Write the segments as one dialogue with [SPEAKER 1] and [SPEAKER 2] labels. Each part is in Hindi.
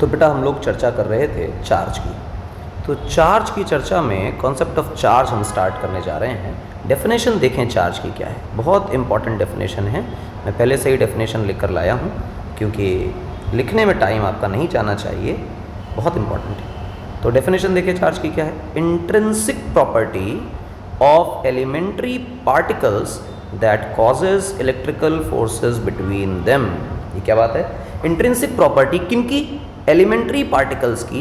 [SPEAKER 1] तो बेटा हम लोग चर्चा कर रहे थे चार्ज की। तो चार्ज की चर्चा में कॉन्सेप्ट ऑफ चार्ज हम स्टार्ट करने जा रहे हैं। डेफिनेशन देखें चार्ज की क्या है, बहुत इंपॉर्टेंट डेफिनेशन है। मैं पहले से ही डेफिनेशन लिख कर लाया हूँ क्योंकि लिखने में टाइम आपका नहीं जाना चाहिए, बहुत इंपॉर्टेंट है। तो डेफिनेशन देखें चार्ज की क्या है। Intrinsic property of elementary particles that causes electrical forces between them. ये क्या बात है, इंट्रिंसिक प्रॉपर्टी किनकी, एलिमेंट्री पार्टिकल्स की।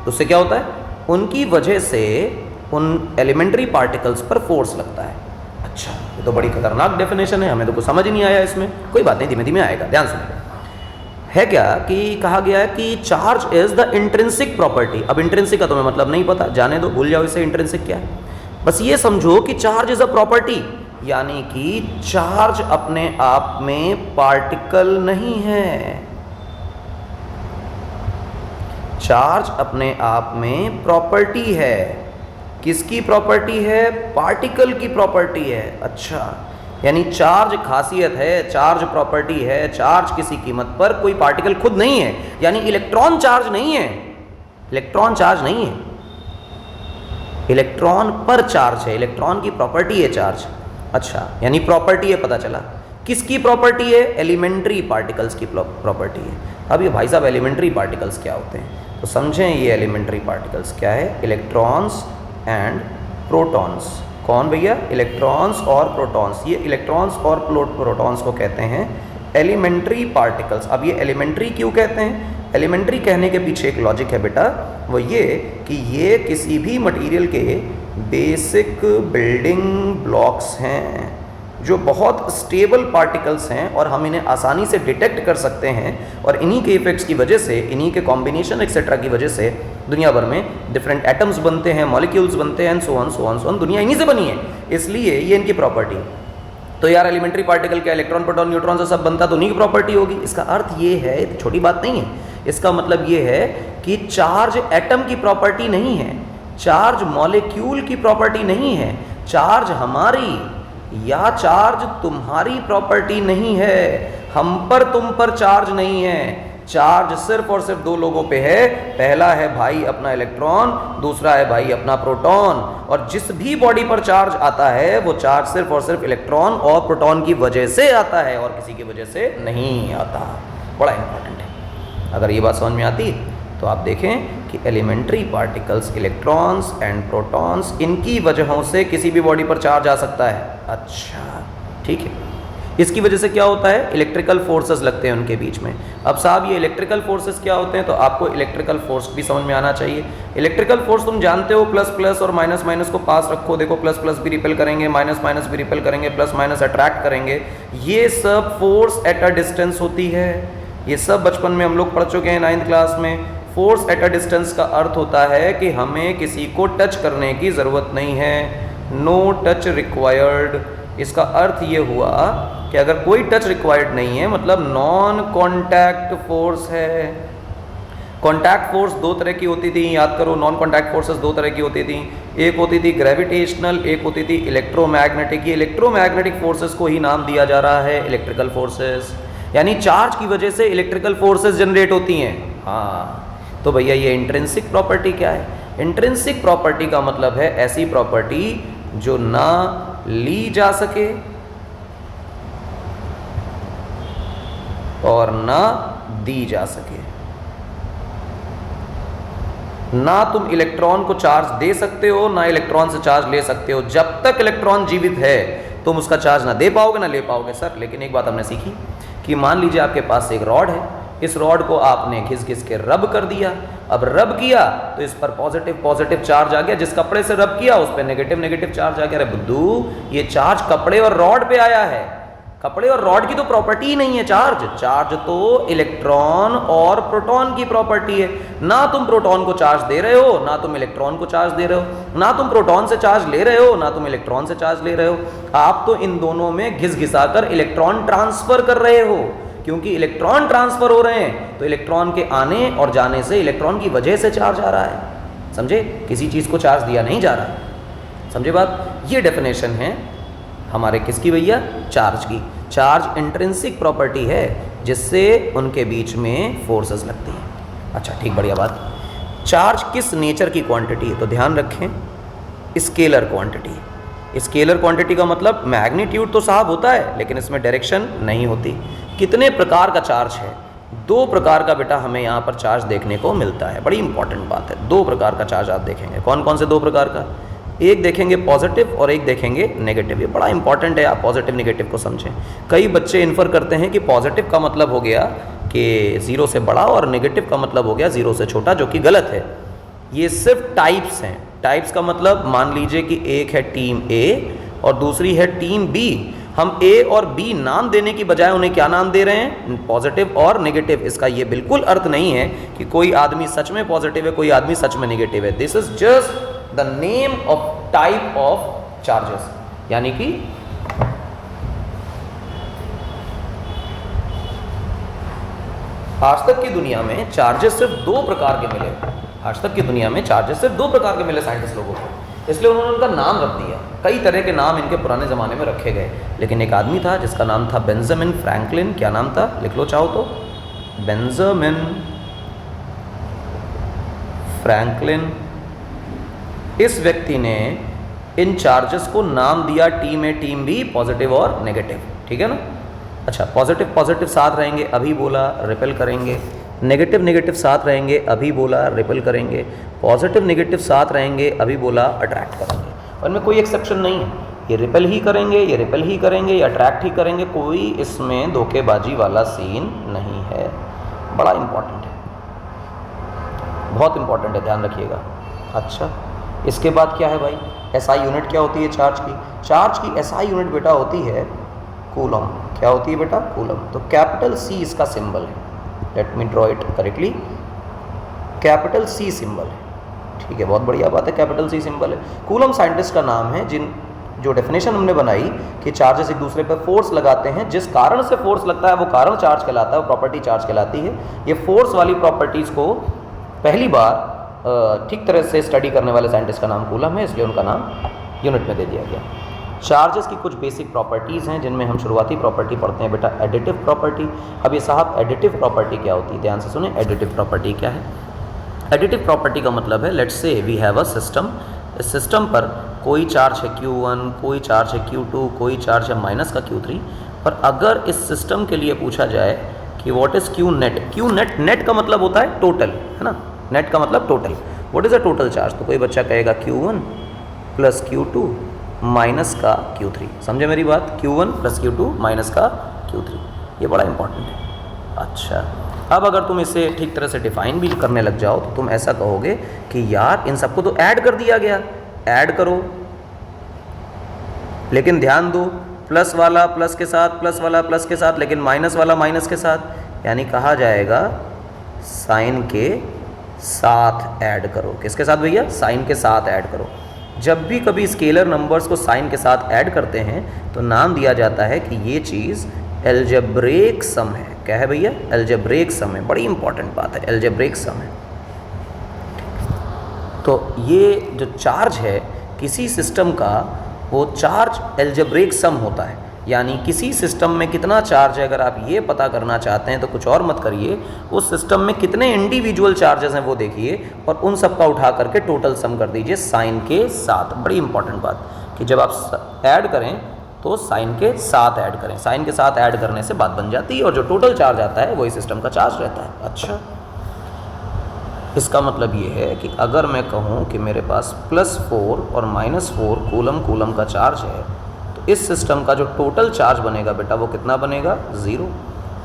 [SPEAKER 1] उससे क्या होता है, उनकी वजह से उन एलिमेंट्री पार्टिकल्स पर फोर्स लगता है। अच्छा, ये तो बड़ी खतरनाक डेफिनेशन है, हमें तो कुछ समझ ही नहीं आया इसमें। कोई बात नहीं, धीमे धीमे आएगा, ध्यान से। है क्या कि कहा गया है कि charge is the intrinsic property. अब इंट्रिंसिक का तुम्हें मतलब नहीं पता, जाने दो, भूल जाओ इसे इंट्रिंसिक क्या है। बस ये समझो कि चार्ज इज अ प्रॉपर्टी, यानी कि चार्ज अपने आप में पार्टिकल नहीं है। चार्ज अपने आप में प्रॉपर्टी है। किसकी प्रॉपर्टी है, पार्टिकल की प्रॉपर्टी है। अच्छा, यानी चार्ज खासियत है, चार्ज प्रॉपर्टी है, चार्ज किसी कीमत पर, कोई पार्टिकल खुद नहीं है। यानी इलेक्ट्रॉन चार्ज नहीं है, इलेक्ट्रॉन चार्ज नहीं है, इलेक्ट्रॉन पर चार्ज है, इलेक्ट्रॉन की प्रॉपर्टी है चार्ज। अच्छा, यानी प्रॉपर्टी है, पता चला। किसकी प्रॉपर्टी है, एलिमेंट्री पार्टिकल्स की प्रॉपर्टी है। अब ये भाई साहब एलिमेंट्री पार्टिकल्स क्या होते हैं, तो समझें ये एलिमेंट्री पार्टिकल्स क्या है। Electrons and protons. कौन भैया, इलेक्ट्रॉन्स और प्रोटॉन्स। ये इलेक्ट्रॉन्स और प्रोटॉन्स को कहते हैं एलिमेंट्री पार्टिकल्स। अब ये एलिमेंट्री क्यों कहते हैं, एलिमेंट्री कहने के पीछे एक लॉजिक है बेटा, वो ये कि ये किसी भी मटेरियल के बेसिक बिल्डिंग ब्लॉक्स हैं, जो बहुत स्टेबल पार्टिकल्स हैं और हम इन्हें आसानी से डिटेक्ट कर सकते हैं। और इन्हीं के इफेक्ट्स की वजह से, इन्हीं के कॉम्बिनेशन एक्सेट्रा की वजह से दुनिया भर में डिफरेंट एटम्स बनते हैं, मॉलिक्यूल्स बनते हैं, सो ऑन। दुनिया इन्हीं से बनी है, इसलिए ये इनकी प्रॉपर्टी। तो यार एलिमेंट्री पार्टिकल क्या, इलेक्ट्रॉन प्रोटॉन न्यूट्रॉन से सब बनता, तो उन्हीं की प्रॉपर्टी होगी। इसका अर्थ ये है, छोटी बात नहीं है, इसका मतलब ये है कि चार्ज एटम की प्रॉपर्टी नहीं है, चार्ज मॉलिक्यूल की प्रॉपर्टी नहीं है, चार्ज हमारी या चार्ज तुम्हारी प्रॉपर्टी नहीं है। हम पर तुम पर चार्ज नहीं है, चार्ज सिर्फ और सिर्फ दो लोगों पे है। पहला है भाई अपना इलेक्ट्रॉन, दूसरा है भाई अपना प्रोटॉन। और जिस भी बॉडी पर चार्ज आता है वो चार्ज सिर्फ और सिर्फ इलेक्ट्रॉन और प्रोटॉन की वजह से आता है और किसी की वजह से नहीं आता। बड़ा इंपॉर्टेंट है। अगर ये बात समझ में आती तो आप देखें कि elementary particles, electrons and protons, इनकी वजहों से किसी भी बॉडी पर चार्ज आ सकता है। अच्छा, ठीक है। इसकी वजह से क्या होता है, इलेक्ट्रिकल फोर्सेस लगते हैं उनके बीच में। अब साहब ये इलेक्ट्रिकल फोर्सेस क्या होते हैं, तो आपको इलेक्ट्रिकल फोर्स भी समझ में आना चाहिए। इलेक्ट्रिकल फोर्स तुम जानते हो, प्लस प्लस और माइनस माइनस को पास रखो, देखो प्लस प्लस भी रिपेल करेंगे, माइनस माइनस भी रिपेल करेंगे, प्लस माइनस अट्रैक्ट करेंगे। ये सब फोर्स एट अ डिस्टेंस होती है। ये सब बचपन में हम लोग पढ़ चुके हैं 9th क्लास में। फोर्स एट अ डिस्टेंस का अर्थ होता है कि हमें किसी को टच करने की ज़रूरत नहीं है, नो टच रिक्वायर्ड। इसका अर्थ ये हुआ कि अगर कोई टच रिक्वायर्ड नहीं है, मतलब नॉन कॉन्टैक्ट फोर्स है। कॉन्टैक्ट फोर्स दो तरह की होती थी, याद करो, नॉन कॉन्टैक्ट फोर्सेस दो तरह की होती थी। एक होती थी ग्रेविटेशनल, एक होती थी इलेक्ट्रोमैग्नेटिक। ये इलेक्ट्रोमैग्नेटिक फोर्सेस को ही नाम दिया जा रहा है इलेक्ट्रिकल फोर्सेस, यानी चार्ज की वजह से इलेक्ट्रिकल फोर्सेस जनरेट होती हैं। हाँ, तो भैया ये इंट्रिंसिक प्रॉपर्टी क्या है, इंट्रिंसिक प्रॉपर्टी का मतलब है ऐसी प्रॉपर्टी जो ना ली जा सके और ना दी जा सके। ना तुम इलेक्ट्रॉन को चार्ज दे सकते हो, ना इलेक्ट्रॉन से चार्ज ले सकते हो। जब तक इलेक्ट्रॉन जीवित है तुम उसका चार्ज ना दे पाओगे ना ले पाओगे। सर लेकिन एक बात हमने सीखी कि मान लीजिए आपके पास एक रॉड है, इस रॉड को आपने घिस घिस के रब कर दिया। अब रब किया तो इस पर पॉजिटिव पॉजिटिव चार्ज आ गया, जिस कपड़े से रब किया उस पर नेगेटिव नेगेटिव चार्ज आ गया। अरे बुद्धू, ये चार्ज कपड़े और रॉड पे आया है, कपड़े और रॉड की तो प्रॉपर्टी ही नहीं है चार्ज। चार्ज तो इलेक्ट्रॉन और प्रोटॉन की प्रॉपर्टी है। ना तुम प्रोटॉन को चार्ज दे रहे हो, ना तुम इलेक्ट्रॉन को चार्ज दे रहे हो, ना तुम प्रोटॉन से चार्ज ले रहे हो, ना तुम इलेक्ट्रॉन से चार्ज ले रहे हो। आप तो इन दोनों में घिस घिसाकर इलेक्ट्रॉन ट्रांसफर कर रहे हो, क्योंकि इलेक्ट्रॉन ट्रांसफर हो रहे हैं तो इलेक्ट्रॉन के आने और जाने से इलेक्ट्रॉन की वजह से चार्ज आ रहा है। समझे, किसी चीज़ को चार्ज दिया नहीं जा रहा। समझे बात, ये डेफिनेशन है हमारे किसकी भैया, चार्ज की। चार्ज इंट्रिंसिक प्रॉपर्टी है जिससे उनके बीच में फोर्सेस लगती हैं। अच्छा ठीक, बढ़िया बात। चार्ज किस नेचर की क्वांटिटी है? तो ध्यान रखें, स्केलर क्वांटिटी। स्केलर क्वांटिटी का मतलब मैग्नीट्यूड तो साहब होता है, लेकिन इसमें डायरेक्शन नहीं होती। कितने प्रकार का चार्ज है? 2 प्रकार का बेटा हमें यहाँ पर चार्ज देखने को मिलता है। बड़ी इंपॉर्टेंट बात है, 2 प्रकार का चार्ज आप देखेंगे। कौन कौन से 2 प्रकार का? एक देखेंगे पॉजिटिव और एक देखेंगे नेगेटिव। ये बड़ा इंपॉर्टेंट है, आप पॉजिटिव नेगेटिव को समझें। कई बच्चे इन्फर करते हैं कि पॉजिटिव का मतलब हो गया कि 0 से बड़ा और नेगेटिव का मतलब हो गया 0 से छोटा, जो कि गलत है। ये सिर्फ टाइप्स हैं। टाइप्स का मतलब मान लीजिए कि एक है टीम ए और दूसरी है टीम बी। हम ए और बी नाम देने की बजाय उन्हें क्या नाम दे रहे हैं? पॉजिटिव और नेगेटिव। इसका ये बिल्कुल अर्थ नहीं है कि कोई आदमी सच में पॉजिटिव है, कोई आदमी सच में नेगेटिव है। This is just the name of type of charges. यानी कि आज तक की दुनिया में चार्जेस सिर्फ 2 प्रकार के मिले। आज तक की दुनिया में चार्जेस सिर्फ 2 प्रकार के मिले साइंटिस्ट लोगों को, इसलिए उन्होंने उनका नाम रख दिया। कई तरह के नाम इनके पुराने ज़माने में रखे गए, लेकिन एक आदमी था जिसका नाम था बेंजामिन फ्रैंकलिन। क्या नाम था? लिख लो चाहो तो, बेंजामिन फ्रैंकलिन। इस व्यक्ति ने इन चार्जेस को नाम दिया टीम ए टीम बी, पॉजिटिव और नेगेटिव। ठीक है ना? अच्छा, पॉजिटिव पॉजिटिव साथ रहेंगे, अभी बोला रिपेल करेंगे। नेगेटिव नेगेटिव साथ रहेंगे, अभी बोला रिपेल करेंगे। पॉजिटिव नेगेटिव साथ रहेंगे, अभी बोला अट्रैक्ट करेंगे। और इनमें कोई एक्सेप्शन नहीं है, ये रिपेल ही करेंगे, ये रिपेल ही करेंगे, ये अट्रैक्ट ही करेंगे। कोई इसमें धोखेबाजी वाला सीन नहीं है। बड़ा इंपॉर्टेंट है, बहुत इंपॉर्टेंट है, ध्यान रखिएगा। अच्छा, इसके बाद क्या है भाई? एसआई यूनिट क्या होती है चार्ज की? चार्ज की एसआई यूनिट बेटा होती है कूलम। क्या होती है बेटा? कूलम। तो कैपिटल सी इसका सिंबल है। Let me draw it correctly. Capital C symbol है। ठीक है, बहुत बढ़िया बात है, कैपिटल सी सिंबल है। कूलम साइंटिस्ट का नाम है जो डेफिनेशन हमने बनाई कि चार्जेस एक दूसरे पर फोर्स लगाते हैं, जिस कारण से फोर्स लगता है वो कारण चार्ज कहलाता है, वो प्रॉपर्टी चार्ज कहलाती है। ये फोर्स वाली प्रॉपर्टीज़ को पहली बार ठीक तरह से स्टडी करने वाले साइंटिस्ट का नाम कूलम है, इसलिए उनका नाम यूनिट में दे दिया गया। चार्जेस की कुछ बेसिक प्रॉपर्टीज़ हैं, जिनमें हम शुरुआती प्रॉपर्टी पढ़ते हैं बेटा, एडिटिव प्रॉपर्टी। अब ये साहब एडिटिव प्रॉपर्टी क्या होती है? ध्यान से सुने, एडिटिव प्रॉपर्टी क्या है? एडिटिव प्रॉपर्टी का मतलब है, let's say we have a system. इस सिस्टम पर कोई चार्ज है Q1, कोई चार्ज है Q2, कोई चार्ज है माइनस का Q3। पर अगर इस सिस्टम के लिए पूछा जाए कि what is Q net? Q net, net का मतलब होता है टोटल, है ना? नेट का मतलब total. What is a total charge? तो कोई बच्चा कहेगा Q1 प्लस Q2 माइनस का Q3। समझे मेरी बात? Q1 प्लस Q2 माइनस का Q3। ये बड़ा इंपॉर्टेंट है। अच्छा, अब अगर तुम इसे ठीक तरह से डिफाइन भी करने लग जाओ तो तुम ऐसा कहोगे कि यार इन सबको तो ऐड कर दिया गया, ऐड करो। लेकिन ध्यान दो, प्लस वाला प्लस के साथ, प्लस वाला प्लस के साथ, लेकिन माइनस वाला माइनस के साथ। यानी कहा जाएगा साइन के साथ ऐड करो। किसके साथ भैया? साइन के साथ ऐड करो। जब भी कभी स्केलर नंबर्स को साइन के साथ ऐड करते हैं तो नाम दिया जाता है कि ये चीज़ एल्जेब्रिक सम है। क्या है भैया? एल्जेब्रिक सम है। बड़ी इंपॉर्टेंट बात है, एल्जेब्रिक सम है। तो ये जो चार्ज है किसी सिस्टम का, वो चार्ज एल्जेब्रिक सम होता है। यानी किसी सिस्टम में कितना चार्ज है, अगर आप ये पता करना चाहते हैं तो कुछ और मत करिए, उस सिस्टम में कितने इंडिविजुअल चार्जेस हैं वो देखिए और उन सब का उठा करके टोटल सम कर दीजिए साइन के साथ। बड़ी इंपॉर्टेंट बात कि जब आप ऐड करें तो साइन के साथ ऐड करें। साइन के साथ ऐड करने से बात बन जाती है और जो टोटल चार्ज आता है वही सिस्टम का चार्ज रहता है। अच्छा, इसका मतलब ये है कि अगर मैं कहूँ कि मेरे पास +4 और -4 कूलम का चार्ज है, तो इस सिस्टम का जो टोटल चार्ज बनेगा बेटा वो कितना बनेगा? 0।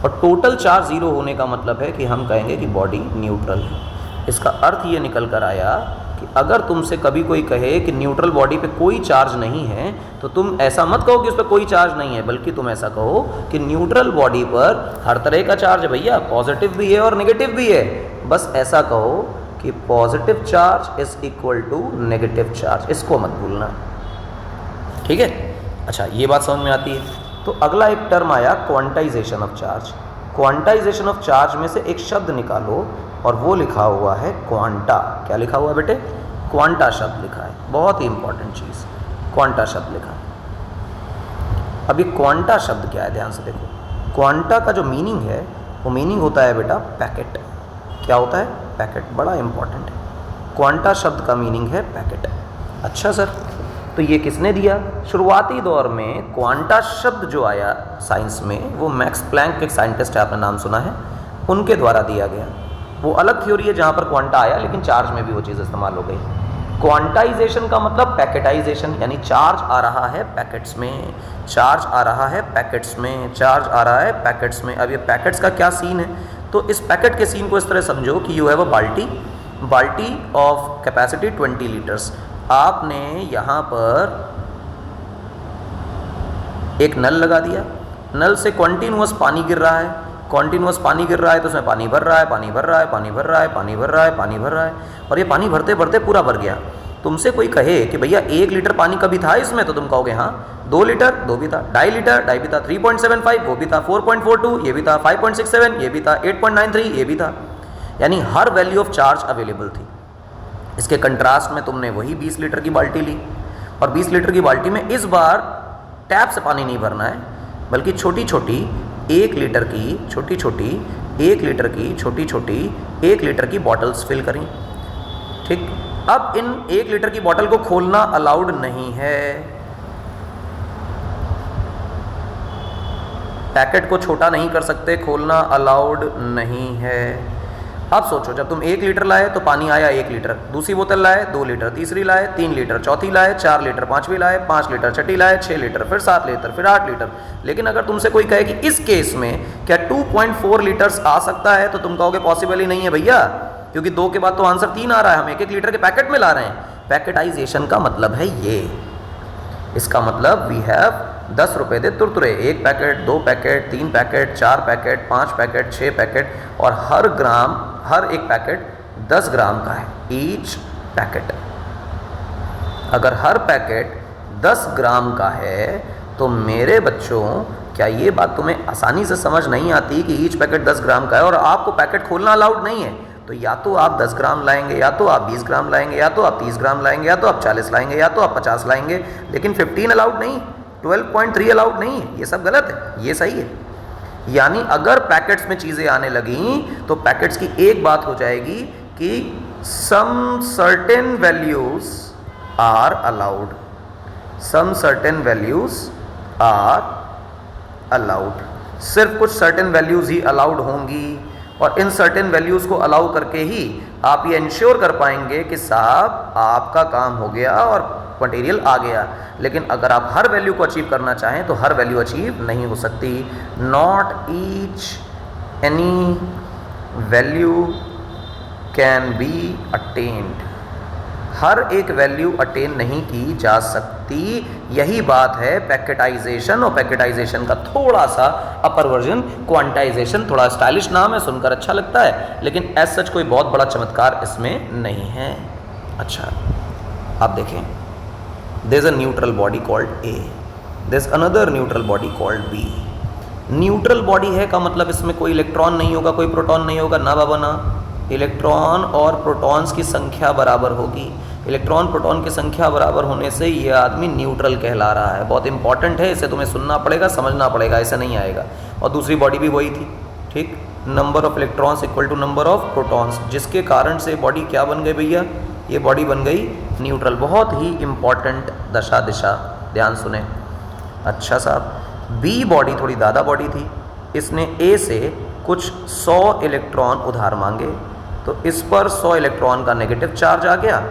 [SPEAKER 1] और टोटल चार्ज 0 होने का मतलब है कि हम कहेंगे कि बॉडी न्यूट्रल है। इसका अर्थ ये निकल कर आया कि अगर तुमसे कभी कोई कहे कि न्यूट्रल बॉडी पे कोई चार्ज नहीं है, तो तुम ऐसा मत कहो कि उस पर कोई चार्ज नहीं है, बल्कि तुम ऐसा कहो कि न्यूट्रल बॉडी पर हर तरह का चार्ज है भैया, पॉजिटिव भी है और नेगेटिव भी है। बस ऐसा कहो कि positive charge is equal to negative charge, इसको मत भूलना। ठीक है? अच्छा, ये बात समझ में आती है। तो अगला एक टर्म आया quantization of charge. Quantization of charge में से एक शब्द निकालो और वो लिखा हुआ है क्वांटा। क्या लिखा हुआ है बेटे? क्वांटा शब्द लिखा है। बहुत ही इंपॉर्टेंट चीज़, क्वांटा शब्द लिखा है। अब ये क्वांटा शब्द क्या है? ध्यान से देखो। क्वांटा का जो मीनिंग है वो मीनिंग होता है बेटा पैकेट। क्या होता है? पैकेट। बड़ा इंपॉर्टेंट है, क्वांटा शब्द का मीनिंग है पैकेट। अच्छा सर, तो ये किसने दिया? शुरुआती दौर में क्वांटा शब्द जो आया साइंस में, वो मैक्स प्लैंक एक साइंटिस्ट है, आपने नाम सुना है, उनके द्वारा दिया गया। वो अलग थ्योरी है जहाँ पर क्वांटा आया, लेकिन चार्ज में भी वो चीज़ इस्तेमाल हो गई। क्वांटाइजेशन का मतलब पैकेटाइजेशन, यानी चार्ज आ रहा है पैकेट्स में, चार्ज आ रहा है पैकेट्स में, चार्ज आ रहा है पैकेट्स में। अब ये पैकेट्स का क्या सीन है? तो इस पैकेट के सीन को इस तरह समझो कि यू हैव अ बाल्टी ऑफ कैपेसिटी 20 लीटर्स। आपने यहाँ पर एक नल लगा दिया, नल से कॉन्टीन्यूअस पानी गिर रहा है, कॉन्टीन्यूअस पानी गिर रहा है, तो उसमें पानी भर रहा है, पानी भर रहा है, पानी भर रहा है, पानी भर रहा है, पानी भर रहा है, और ये पानी भरते भरते पूरा भर गया। तुमसे कोई कहे कि भैया 1 लीटर पानी कभी था इसमें, तो तुम कहोगे हाँ। 2 लीटर, 2 भी था। 2.5 लीटर, 2.5 भी था। 3.75, वो भी था। 4.42, ये भी था। 5.67, ये भी था। 8.93, ये भी था। यानी हर वैल्यू ऑफ चार्ज अवेलेबल थी। इसके कंट्रास्ट में तुमने वही 20 लीटर की बाल्टी ली, और 20 लीटर की बाल्टी में इस बार टैप से पानी नहीं भरना है, बल्कि छोटी छोटी 1 लीटर की छोटी छोटी 1 लीटर की छोटी छोटी 1 लीटर की बॉटल्स फिल करी। ठीक, अब इन 1 लीटर की बॉटल को खोलना अलाउड नहीं है। पैकेट को छोटा नहीं कर सकते, खोलना अलाउड नहीं है। अब सोचो, जब तुम 1 लीटर लाए तो पानी आया 1 लीटर, दूसरी बोतल लाए 2 लीटर, तीसरी लाए 3 लीटर, चौथी लाए 4 लीटर, पांचवी लाए 5 लीटर, छठी लाए 6 लीटर, फिर 7 लीटर, फिर 8 लीटर। लेकिन अगर तुमसे कोई कहे कि इस केस में क्या 2.4 लीटर्स आ सकता है, तो तुम कहोगे पॉसिबल ही नहीं है भैया, क्योंकि 2 के बाद तो आंसर 3 आ रहा है, हम 1-1 लीटर के पैकेट में ला रहे हैं। पैकेटाइजेशन का मतलब है ये। इसका मतलब वी हैव 10 रुपये दे तुरतुरे, 1 packet, 2 packet, 3 packet, 4 packet, 5 packet, 6 packet, और हर एक पैकेट 10 ग्राम का है। ईच पैकेट, अगर हर पैकेट 10 ग्राम का है, तो मेरे बच्चों, क्या ये बात तुम्हें आसानी से समझ नहीं आती कि ईच पैकेट 10 ग्राम का है और आपको पैकेट खोलना अलाउड नहीं है? तो या तो आप 10 ग्राम लाएंगे, या तो आप 20 ग्राम लाएंगे, या तो आप 30 ग्राम लाएंगे, या तो आप 40 लाएंगे, या तो आप 50 लाएंगे, लेकिन 15 अलाउड नहीं, 12.3 अलाउड नहीं है। ये सब गलत है, ये सही है। यानी अगर पैकेट्स में चीज़ें आने लगी, तो पैकेट्स की एक बात हो जाएगी कि some certain values are allowed, some certain values are allowed. सिर्फ कुछ सर्टेन वैल्यूज ही अलाउड होंगी, और इन सर्टेन वैल्यूज़ को अलाउ करके ही आप ये इंश्योर कर पाएंगे कि साहब आपका काम हो गया और मटेरियल आ गया। लेकिन अगर आप हर वैल्यू को अचीव करना चाहें, तो हर वैल्यू अचीव नहीं हो सकती। Not each any value can be attend, हर एक वैल्यू अटेन नहीं की जा सकती। यही बात है पैकेटाइजेशन, और पैकेटाइजेशन का थोड़ा सा अपर वर्जन क्वांटाइजेशन। थोड़ा स्टाइलिश नाम है, सुनकर अच्छा लगता है, लेकिन एज सच कोई बहुत बड़ा चमत्कार इसमें नहीं है। अच्छा, आप देखें, there is a neutral body called A, there is another neutral body called B. Neutral body है का मतलब इसमें कोई इलेक्ट्रॉन नहीं होगा, कोई प्रोटॉन नहीं होगा, ना बाबा ना। इलेक्ट्रॉन और प्रोटॉन्स की संख्या बराबर होगी। इलेक्ट्रॉन प्रोटॉन की संख्या बराबर होने से ये आदमी न्यूट्रल कहला रहा है। बहुत इंपॉर्टेंट है, इसे तुम्हें सुनना पड़ेगा, समझना पड़ेगा, ऐसे नहीं आएगा। और दूसरी बॉडी भी वही थी, ठीक, number of electrons equal to number of protons, जिसके कारण से बॉडी क्या बन गई भैया? ये बॉडी बन गई न्यूट्रल। बहुत ही इंपॉर्टेंट दशा दिशा, ध्यान सुने। अच्छा साहब, बी बॉडी थोड़ी ज़्यादा बॉडी थी, इसने ए से कुछ 100 इलेक्ट्रॉन उधार मांगे, तो इस पर 100 इलेक्ट्रॉन का नेगेटिव चार्ज आ गया,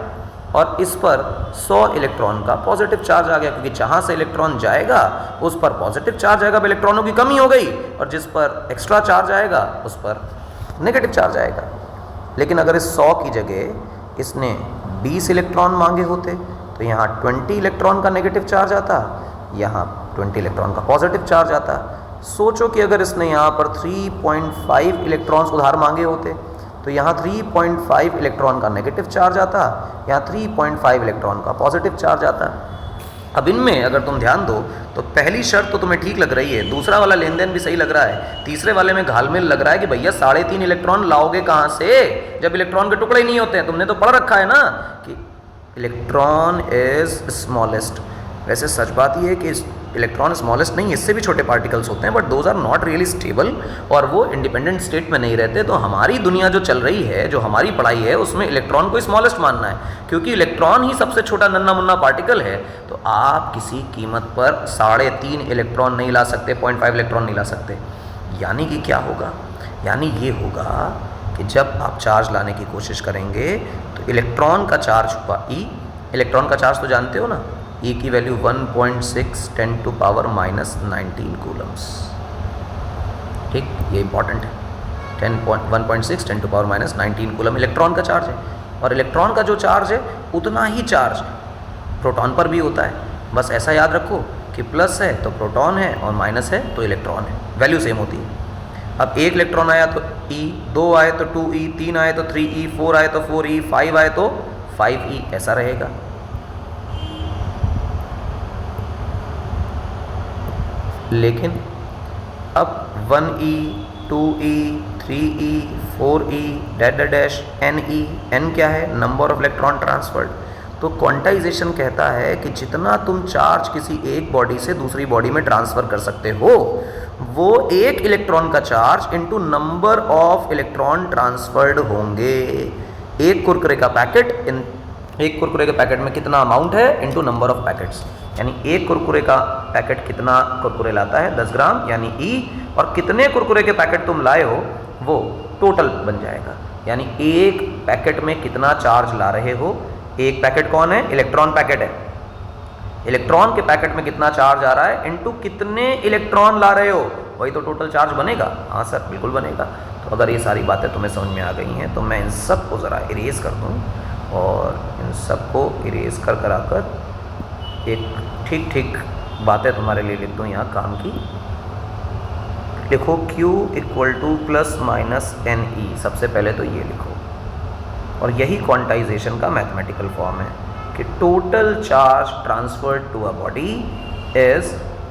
[SPEAKER 1] और इस पर 100 इलेक्ट्रॉन का पॉजिटिव चार्ज आ गया, क्योंकि जहाँ से इलेक्ट्रॉन जाएगा उस पर पॉजिटिव चार्ज आएगा, इलेक्ट्रॉनों की कमी हो गई, और जिस पर एक्स्ट्रा चार्ज आएगा उस पर नेगेटिव चार्ज आएगा। लेकिन अगर इस 100 की जगह इसने 20 इलेक्ट्रॉन मांगे होते, तो यहाँ 20 इलेक्ट्रॉन का नेगेटिव चार्ज आता, यहाँ 20 इलेक्ट्रॉन का पॉजिटिव चार्ज आता। सोचो कि अगर इसने यहाँ पर 3.5 इलेक्ट्रॉन्स उधार मांगे होते, तो यहाँ 3.5 इलेक्ट्रॉन का नेगेटिव चार्ज आता, यहाँ 3.5 इलेक्ट्रॉन का पॉजिटिव चार्ज आता। अब इनमें अगर तुम ध्यान दो, तो पहली शर्त तो तुम्हें ठीक लग रही है, दूसरा वाला लेन देन भी सही लग रहा है, तीसरे वाले में घालमेल लग रहा है कि भैया 3.5 इलेक्ट्रॉन लाओगे कहाँ से, जब इलेक्ट्रॉन के टुकड़े ही नहीं होते हैं। तुमने तो पढ़ रखा है ना कि इलेक्ट्रॉन इज स्मॉलेस्ट। वैसे सच बात यह है कि इलेक्ट्रॉन स्मॉलेस्ट नहीं, इससे भी छोटे पार्टिकल्स होते हैं, but those are not really stable और वो इंडिपेंडेंट स्टेट में नहीं रहते। तो हमारी दुनिया जो चल रही है, जो हमारी पढ़ाई है, उसमें इलेक्ट्रॉन को स्मॉलेस्ट मानना है, क्योंकि इलेक्ट्रॉन ही सबसे छोटा नन्ना मुन्ना पार्टिकल है। तो आप किसी कीमत पर 3.5 इलेक्ट्रॉन नहीं ला सकते, 0.5 इलेक्ट्रॉन नहीं ला सकते। यानी कि क्या होगा? यानी ये होगा कि जब आप चार्ज लाने की कोशिश करेंगे तो इलेक्ट्रॉन का चार्ज हुआ ई, इलेक्ट्रॉन का चार्ज तो जानते हो ना, ई की वैल्यू 1.6 10⁻⁻19 कूलम्स। ठीक, ये इंपॉर्टेंट है। 1.6 10⁻⁻19 कूलम इलेक्ट्रॉन का चार्ज है, और इलेक्ट्रॉन का जो चार्ज है उतना ही चार्ज प्रोटॉन पर भी होता है। बस ऐसा याद रखो कि प्लस है तो प्रोटॉन है और माइनस है तो इलेक्ट्रॉन है, वैल्यू सेम होती है। अब 1 इलेक्ट्रॉन आया तो ई, 2 आए तो 2e, 3 आए तो 3e, 4 आए तो 4e, 5 आए तो 5e, ऐसा रहेगा। लेकिन अब 1e, 2e, 3e, 4e, dash ne, n क्या है? Number of electron transferred. तो क्वांटाइजेशन कहता है कि जितना तुम चार्ज किसी एक बॉडी से दूसरी बॉडी में ट्रांसफ़र कर सकते हो, वो 1 इलेक्ट्रॉन का charge into number of electron transferred होंगे। एक कुरकुरे का पैकेट, एक कुरकुरे के पैकेट में कितना अमाउंट है इनटू नंबर ऑफ पैकेट्स, यानी एक कुरकुरे का पैकेट कितना कुरकुरे लाता है? 10 ग्राम, यानी ई, और कितने कुरकुरे के पैकेट तुम लाए हो वो टोटल बन जाएगा। यानी एक पैकेट में कितना चार्ज ला रहे हो, एक पैकेट कौन है? इलेक्ट्रॉन पैकेट है। इलेक्ट्रॉन के पैकेट में कितना चार्ज आ रहा है इनटू कितने इलेक्ट्रॉन ला रहे हो, वही तो टोटल चार्ज बनेगा। हाँ सर, बिल्कुल बनेगा। तो अगर ये सारी बातें तुम्हें समझ में आ गई हैं तो मैं इन सब को ज़रा इरेज कर दूँ, और इन सब को इरेज कर एक ठीक बातें तुम्हारे लिए लिख दूँ यहाँ काम की। लिखो Q = ±NE, सबसे पहले तो ये लिखो, और यही क्वांटाइजेशन का मैथमेटिकल फॉर्म है कि total charge transferred to a body is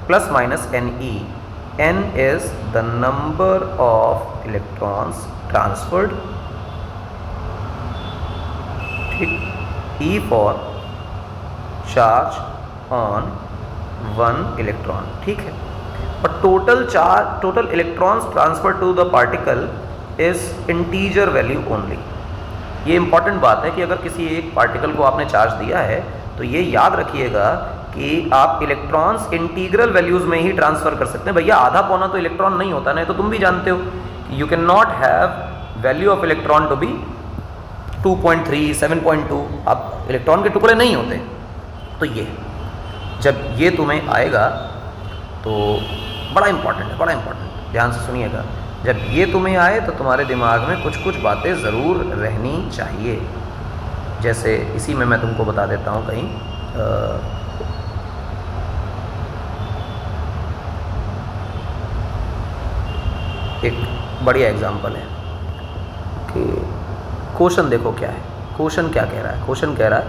[SPEAKER 1] ±NE। N is the number of electrons transferred, ठीक, E for charge on 1 electron, ठीक है। और total charge, total electrons transfer to the particle is integer value only. ये इंपॉर्टेंट बात है कि अगर किसी एक पार्टिकल को आपने चार्ज दिया है तो ये याद रखिएगा कि आप इलेक्ट्रॉन्स इंटीग्रल वैल्यूज़ में ही ट्रांसफ़र कर सकते हैं। भैया आधा पौना तो इलेक्ट्रॉन नहीं होता, नहीं तो तुम भी जानते हो कि you can not have value of electron to be 2.3, 7.2, आप इलेक्ट्रॉन के टुकड़े नहीं होते। तो ये जब ये तुम्हें आएगा तो बड़ा इंपॉर्टेंट है, बड़ा इंपॉर्टेंट, ध्यान से सुनिएगा। जब ये तुम्हें आए तो तुम्हारे दिमाग में कुछ कुछ बातें ज़रूर रहनी चाहिए। जैसे इसी में मैं तुमको बता देता हूँ कहीं, एक बढ़िया एग्जाम्पल है कि क्वेश्चन देखो क्या है। क्वेश्चन क्या कह रहा है? क्वेश्चन कह रहा है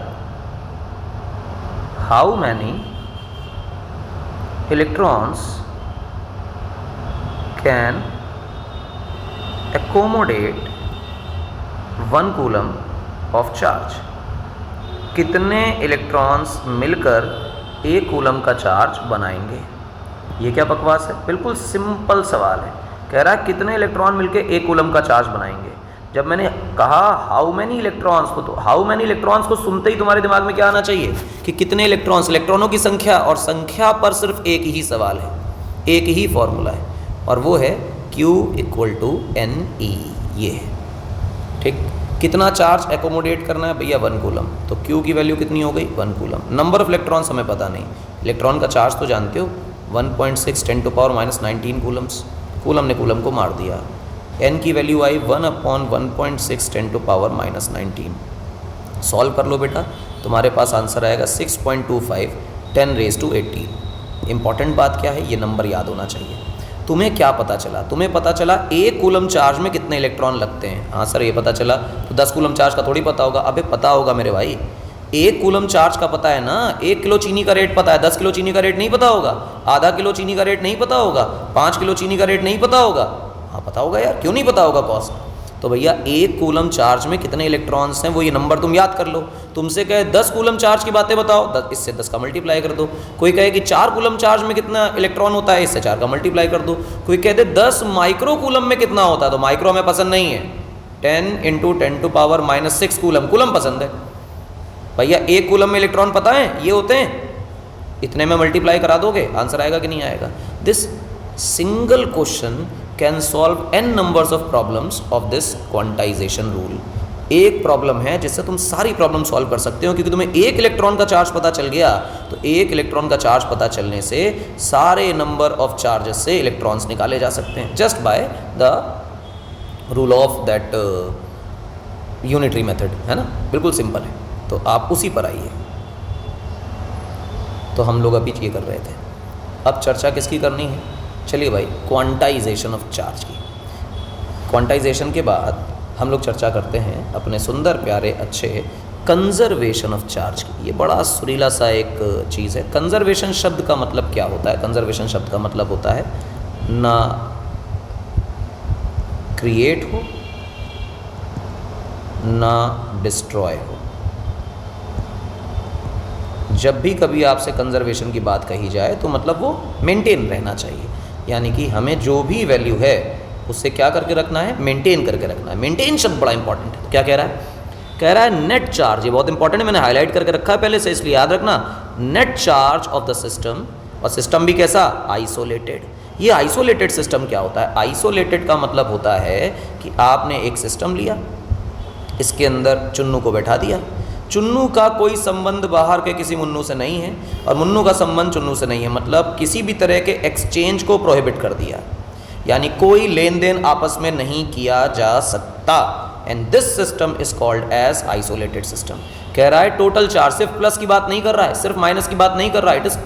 [SPEAKER 1] how many electrons can accommodate 1 coulomb of charge. कितने इलेक्ट्रॉन्स मिलकर 1 कूलम का चार्ज बनाएंगे? ये क्या बकवास है? बिल्कुल सिंपल सवाल है। कह रहा है कितने इलेक्ट्रॉन मिलकर 1 कूलम का चार्ज बनाएंगे। जब मैंने कहा हाउ मैनी इलेक्ट्रॉन्स, तो हाउ मैनी इलेक्ट्रॉन्स को सुनते ही तुम्हारे दिमाग में क्या आना चाहिए कि कितने इलेक्ट्रॉन्स, इलेक्ट्रॉनों की संख्या, और संख्या पर सिर्फ एक ही सवाल है, एक ही फॉर्मूला है, और वो है Q = NE। ये है, ठीक। कितना चार्ज एकोमोडेट करना है भैया? 1 कूलम। तो Q की वैल्यू कितनी हो गई? 1 कूलम। नंबर ऑफ इलेक्ट्रॉन्स हमें पता नहीं, इलेक्ट्रॉन का चार्ज तो जानते हो 1.6 10⁻⁻19 कूलम्स। कूलम ने कूलम को मार दिया। n की वैल्यू आई 1/1.6 10⁻⁻19। सॉल्व कर लो बेटा, तुम्हारे पास आंसर आएगा 6.25 10⁻80। इंपॉर्टेंट बात क्या है? ये नंबर याद होना चाहिए। तुम्हें क्या पता चला? तुम्हें पता चला 1 कूलम चार्ज में कितने इलेक्ट्रॉन लगते हैं। हाँ सर ये पता चला, तो 10 कूलम चार्ज का थोड़ी पता होगा। अबे पता होगा मेरे भाई, 1 कूलम चार्ज का पता है ना। 1 किलो चीनी का रेट पता है, 10 किलो चीनी का रेट नहीं पता होगा, आधा किलो चीनी का रेट नहीं पता होगा, 5 किलो चीनी का रेट नहीं पता होगा। हाँ पता होगा यार, क्यों नहीं पता होगा कॉस्ट? तो भैया 1 कूलम चार्ज में कितने इलेक्ट्रॉन्स हैं वो ये नंबर तुम याद कर लो। तुमसे कहे 10 कूलम चार्ज की बातें बताओ, इससे 10 का मल्टीप्लाई कर दो। कोई कहे कि 4 कूलम चार्ज में कितना इलेक्ट्रॉन होता है, इससे 4 का मल्टीप्लाई कर दो। कोई कहते 10 माइक्रो कूलम में कितना होता है, तो माइक्रो हमें पसंद नहीं है, 10 × 10⁻⁻6 कूलम, कूलम पसंद है। भैया 1 कूलम में इलेक्ट्रॉन पता है ये होते हैं, इतने में मल्टीप्लाई करा दोगे, आंसर आएगा कि नहीं आएगा। This single question can solve n numbers of problems of this quantization rule. एक प्रॉब्लम है जिससे तुम सारी प्रॉब्लम सॉल्व कर सकते हो, क्योंकि तुम्हें 1 इलेक्ट्रॉन का चार्ज पता चल गया, तो 1 इलेक्ट्रॉन का चार्ज पता चलने से सारे नंबर ऑफ चार्जेस से इलेक्ट्रॉन्स निकाले जा सकते हैं, just by the rule of that unitary method, है ना, बिल्कुल सिंपल है। तो आप उसी पर आइए। तो हम लोग अभी ये कर रहे थे, अब चर्चा किसकी करनी है, चलिए भाई क्वांटाइजेशन ऑफ चार्ज की। क्वांटाइजेशन के बाद हम लोग चर्चा करते हैं अपने सुंदर प्यारे अच्छे कंजर्वेशन ऑफ चार्ज की। ये बड़ा सुरीला सा एक चीज़ है। कंजर्वेशन शब्द का मतलब क्या होता है? कंजर्वेशन शब्द का मतलब होता है ना क्रिएट हो ना डिस्ट्रॉय हो। जब भी कभी आपसे कंजर्वेशन की बात कही जाए तो मतलब वो मेंटेन रहना चाहिए, यानी कि हमें जो भी वैल्यू है उससे क्या करके रखना है, मेंटेन करके रखना है। मेंटेन शब्द बड़ा इंपॉर्टेंट है। तो क्या कह रहा है? कह रहा है नेट चार्ज, ये बहुत इंपॉर्टेंट है, मैंने हाईलाइट करके रखा है पहले से, इसलिए याद रखना। Net charge of the system, और सिस्टम भी कैसा? आइसोलेटेड। ये आइसोलेटेड सिस्टम क्या होता है? आइसोलेटेड का मतलब होता है कि आपने एक सिस्टम लिया, इसके अंदर चुन्नू को बैठा दिया, चुन्नू का कोई संबंध बाहर के किसी मुन्नू से नहीं है और मुन्नू का संबंध चुन्नू से नहीं है, मतलब किसी भी तरह के एक्सचेंज को प्रोहिबिट कर दिया, यानी कोई लेन देन आपस में नहीं किया जा सकता। And this system is called as isolated system. कह रहा है टोटल चार्ज, सिर्फ प्लस की बात नहीं कर रहा है, सिर्फ माइनस की बात नहीं कर रहा है, it is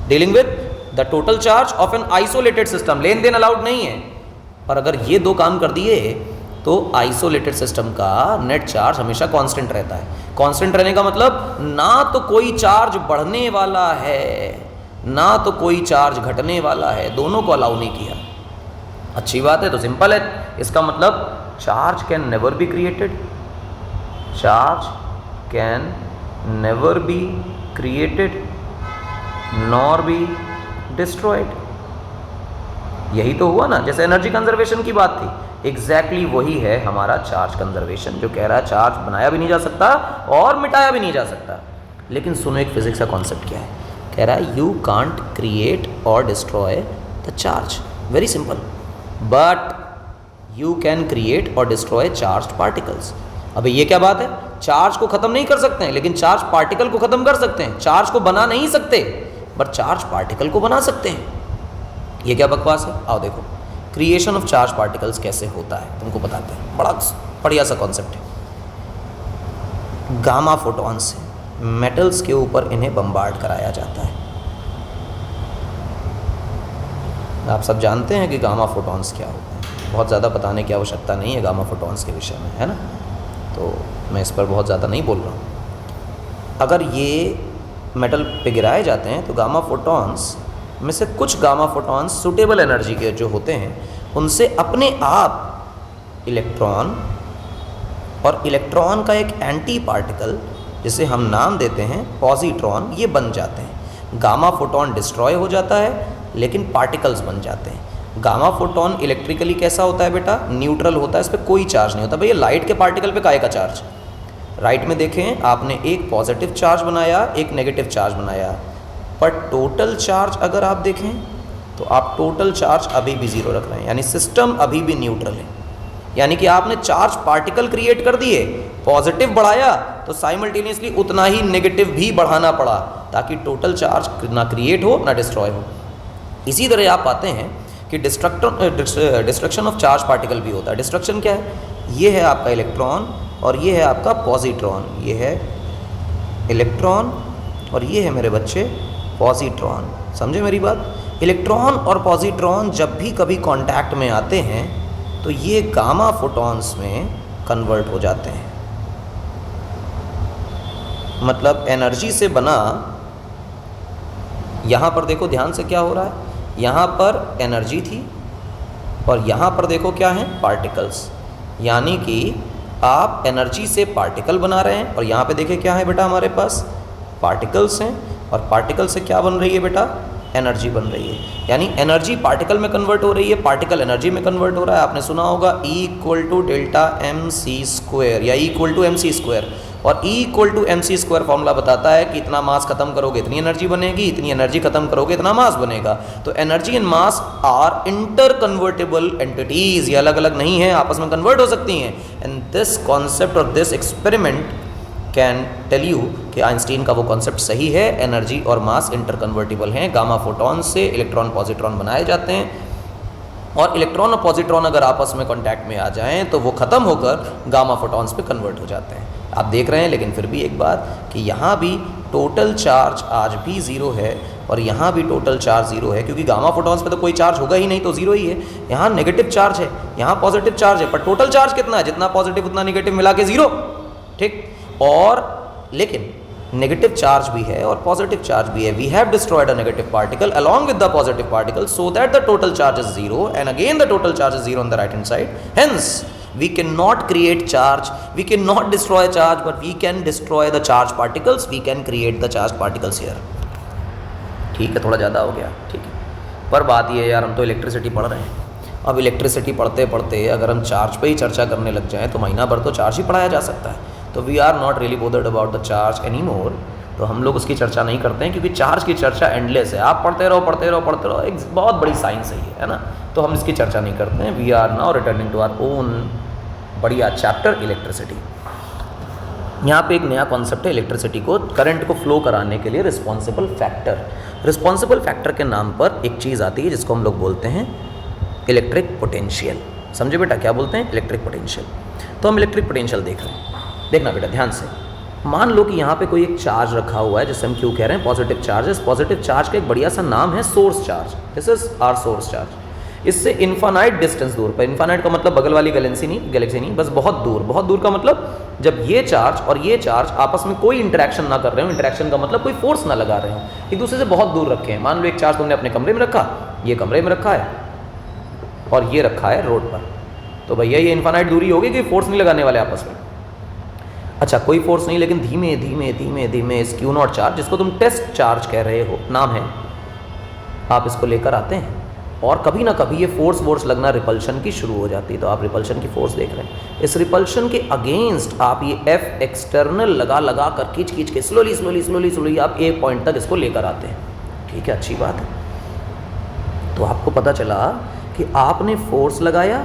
[SPEAKER 1] dealing with the total charge of an isolated system. लेन देन अलाउड नहीं है, पर अगर ये दो काम कर दिए तो आइसोलेटेड सिस्टम का नेट चार्ज हमेशा कांस्टेंट रहता है। कांस्टेंट रहने का मतलब ना तो कोई चार्ज बढ़ने वाला है ना तो कोई चार्ज घटने वाला है, दोनों को अलाउ नहीं किया। अच्छी बात है, तो सिंपल है, इसका मतलब charge can never be created, charge can never be created nor be destroyed. यही तो हुआ ना, जैसे एनर्जी कंजर्वेशन की बात थी, एग्जैक्टली वही है हमारा चार्ज कंजर्वेशन, जो कह रहा है चार्ज बनाया भी नहीं जा सकता और मिटाया भी नहीं जा सकता। लेकिन सुनो एक फिजिक्स का कॉन्सेप्ट क्या है, कह रहा है यू कांट क्रिएट और destroy the charge, very simple, but you can create और डिस्ट्रॉय चार्ज पार्टिकल्स। अबे ये क्या बात है, चार्ज को खत्म नहीं कर सकते हैं लेकिन चार्ज पार्टिकल को खत्म कर सकते हैं। चार्ज को बना नहीं सकते बट चार्ज पार्टिकल को बना सकते हैं। ये क्या बकवास है? आओ देखो क्रिएशन ऑफ चार्ज पार्टिकल्स कैसे होता है, तुमको बताते हैं, बड़ा बढ़िया सा कॉन्सेप्ट है। गामा फोटॉन से मेटल्स के ऊपर इन्हें बम्बार्ड कराया जाता है। आप सब जानते हैं कि गामा फोटॉन्स क्या होता है, बहुत ज़्यादा बताने की आवश्यकता नहीं है गामा फोटॉन्स के विषय में, है ना, तो मैं इस पर बहुत ज़्यादा नहीं बोल रहा हूँ। अगर ये मेटल पे गिराए जाते हैं तो गामा फोटॉन्स में से कुछ गामा फोटॉन्स सूटेबल एनर्जी के जो होते हैं उनसे अपने आप इलेक्ट्रॉन और इलेक्ट्रॉन का एक एंटी पार्टिकल जिसे हम नाम देते हैं पॉजिट्रॉन, ये बन जाते हैं। गामा फोटॉन डिस्ट्रॉय हो जाता है लेकिन पार्टिकल्स बन जाते हैं। गामा फोटॉन इलेक्ट्रिकली कैसा होता है बेटा? न्यूट्रल होता है, इस पर कोई चार्ज नहीं होता। भैया लाइट के पार्टिकल पे काहे का चार्ज? राइट में देखें, आपने एक पॉजिटिव चार्ज बनाया एक नेगेटिव चार्ज बनाया, पर टोटल चार्ज अगर आप देखें तो आप टोटल चार्ज अभी भी ज़ीरो रख रहे हैं, यानी सिस्टम अभी भी न्यूट्रल है। यानी कि आपने चार्ज पार्टिकल क्रिएट कर दिए, पॉजिटिव बढ़ाया तो साइमल्टेनियसली उतना ही नेगेटिव भी बढ़ाना पड़ा ताकि टोटल चार्ज ना क्रिएट हो ना डिस्ट्रॉय हो। इसी तरह आप पाते हैं कि डिस्ट्रक्शन ऑफ चार्ज पार्टिकल भी होता है। डिस्ट्रक्शन क्या है? ये है आपका इलेक्ट्रॉन और ये है आपका पॉजिट्रॉन, ये है इलेक्ट्रॉन और ये है मेरे बच्चे पॉजिट्रॉन। समझे मेरी बात? इलेक्ट्रॉन और पॉजिट्रॉन जब भी कभी कांटेक्ट में आते हैं तो ये गामा फोटॉन्स में कन्वर्ट हो जाते हैं। मतलब एनर्जी से बना, यहाँ पर देखो ध्यान से क्या हो रहा है, यहाँ पर एनर्जी थी और यहाँ पर देखो क्या है, पार्टिकल्स। यानी कि आप एनर्जी से पार्टिकल बना रहे हैं, और यहाँ पे देखिए क्या है बेटा, हमारे पास पार्टिकल्स हैं, और पार्टिकल से क्या बन रही है बेटा, एनर्जी बन रही है। यानी एनर्जी पार्टिकल में कन्वर्ट हो रही है, पार्टिकल एनर्जी में कन्वर्ट हो रहा है। आपने सुना होगा E=Δ mc², या E=mc², और E=mc² फॉर्मूला बताता है कि इतना मास खत्म करोगे इतनी एनर्जी बनेगी, इतनी एनर्जी खत्म करोगे इतना मास बनेगा। तो energy and mass are interconvertible entities, ये अलग अलग नहीं है, आपस में कन्वर्ट हो सकती हैं। एंड दिस कॉन्सेप्ट और this experiment can tell you कि आइंस्टीन का वो कॉन्सेप्ट सही है, एनर्जी और मास इंटर कन्वर्टिबल हैं। गामा फोटॉन से इलेक्ट्रॉन पॉजिट्रॉन बनाए जाते हैं, और इलेक्ट्रॉन और पॉजिट्रॉन अगर आपस में कांटेक्ट में आ जाएं तो वो ख़त्म होकर गामा फोटॉन्स पे कन्वर्ट हो जाते हैं। आप देख रहे हैं, लेकिन फिर भी एक बात कि यहाँ भी टोटल चार्ज आज भी ज़ीरो है, और यहाँ भी टोटल चार्ज ज़ीरो है, क्योंकि गामा फोटॉन्स पे तो कोई चार्ज होगा ही नहीं, तो ज़ीरो ही है। यहाँ नेगेटिव चार्ज है, यहाँ पॉजिटिव चार्ज है, पर टोटल चार्ज कितना है, जितना पॉजिटिव उतना नेगेटिव मिला के ज़ीरो, ठीक। और लेकिन नेगेटिव चार्ज भी है और पॉजिटिव चार्ज भी है। We have destroyed a negative particle along with the positive particle so that the total charge is zero, and again the total charge is zero on the right hand side. Hence we cannot create charge, we cannot destroy charge, but we can destroy the charge particles, we can create the charge particles here। ठीक है, थोड़ा ज़्यादा हो गया, ठीक है। पर बात ये है यार, हम तो इलेक्ट्रिसिटी पढ़ रहे हैं। अब इलेक्ट्रिसिटी पढ़ते पढ़ते अगर हम चार्ज पे ही चर्चा करने लग जाएं तो महीना भर तो चार्ज ही पढ़ाया जा सकता है। तो we are not really bothered about the charge anymore, तो हम लोग उसकी चर्चा नहीं करते हैं, क्योंकि चार्ज की चर्चा एंडलेस है। आप पढ़ते रहो पढ़ते रहो पढ़ते रहो, एक बहुत बड़ी साइंस है ना। तो हम इसकी चर्चा नहीं करते हैं। We are now returning to our own बढ़िया चैप्टर इलेक्ट्रिसिटी। यहाँ पे एक नया कॉन्सेप्ट है इलेक्ट्रिसिटी को, करंट को फ्लो कराने के लिए रिस्पॉन्सिबल फैक्टर। रिस्पॉन्सिबल फैक्टर के नाम पर एक चीज़ आती है जिसको हम लोग बोलते हैं इलेक्ट्रिक पोटेंशियल। समझे बेटा, क्या बोलते हैं, इलेक्ट्रिक पोटेंशियल। तो हम इलेक्ट्रिक पोटेंशियल देख रहे हैं, देखना बेटा ध्यान से। मान लो कि यहाँ पे कोई एक चार्ज रखा हुआ है, जिसे हम क्यों कह रहे हैं पॉजिटिव चार्ज। इस पॉजिटिव चार्ज का एक बढ़िया सा नाम है source charge. This is our source charge. इससे इन्फानाइट डिस्टेंस दूर पर, इन्फानाइट का मतलब बगल वाली गैलेक्सी नहीं, बस बहुत दूर। बहुत दूर का मतलब जब ये चार्ज और ये चार्ज आपस में कोई इंटरेक्शन ना कर रहे हो, इंटरेक्शन का मतलब कोई फोर्स ना लगा रहे हो, एक दूसरे से बहुत दूर रखे हैं। मान लो एक चार्ज तुमने अपने कमरे में रखा, ये कमरे में रखा है, और ये रखा है रोड पर, तो भैया ये इन्फानाइट दूरी होगी कि फोर्स नहीं लगाने वाले आपस में। अच्छा, कोई फोर्स नहीं, लेकिन धीमे धीमे धीमे धीमे इस क्यू नॉट चार्ज, जिसको तुम टेस्ट चार्ज कह रहे हो, नाम है, आप इसको लेकर आते हैं, और कभी ना कभी ये फोर्स लगना रिपल्शन की शुरू हो जाती है। तो आप रिपल्शन की फोर्स देख रहे हैं। इस रिपल्शन के अगेंस्ट आप ये एफ एक्सटर्नल लगा कर खींच के स्लोली आप एक पॉइंट तक इसको लेकर आते हैं। ठीक है, अच्छी बात है। तो आपको पता चला कि आपने फोर्स लगाया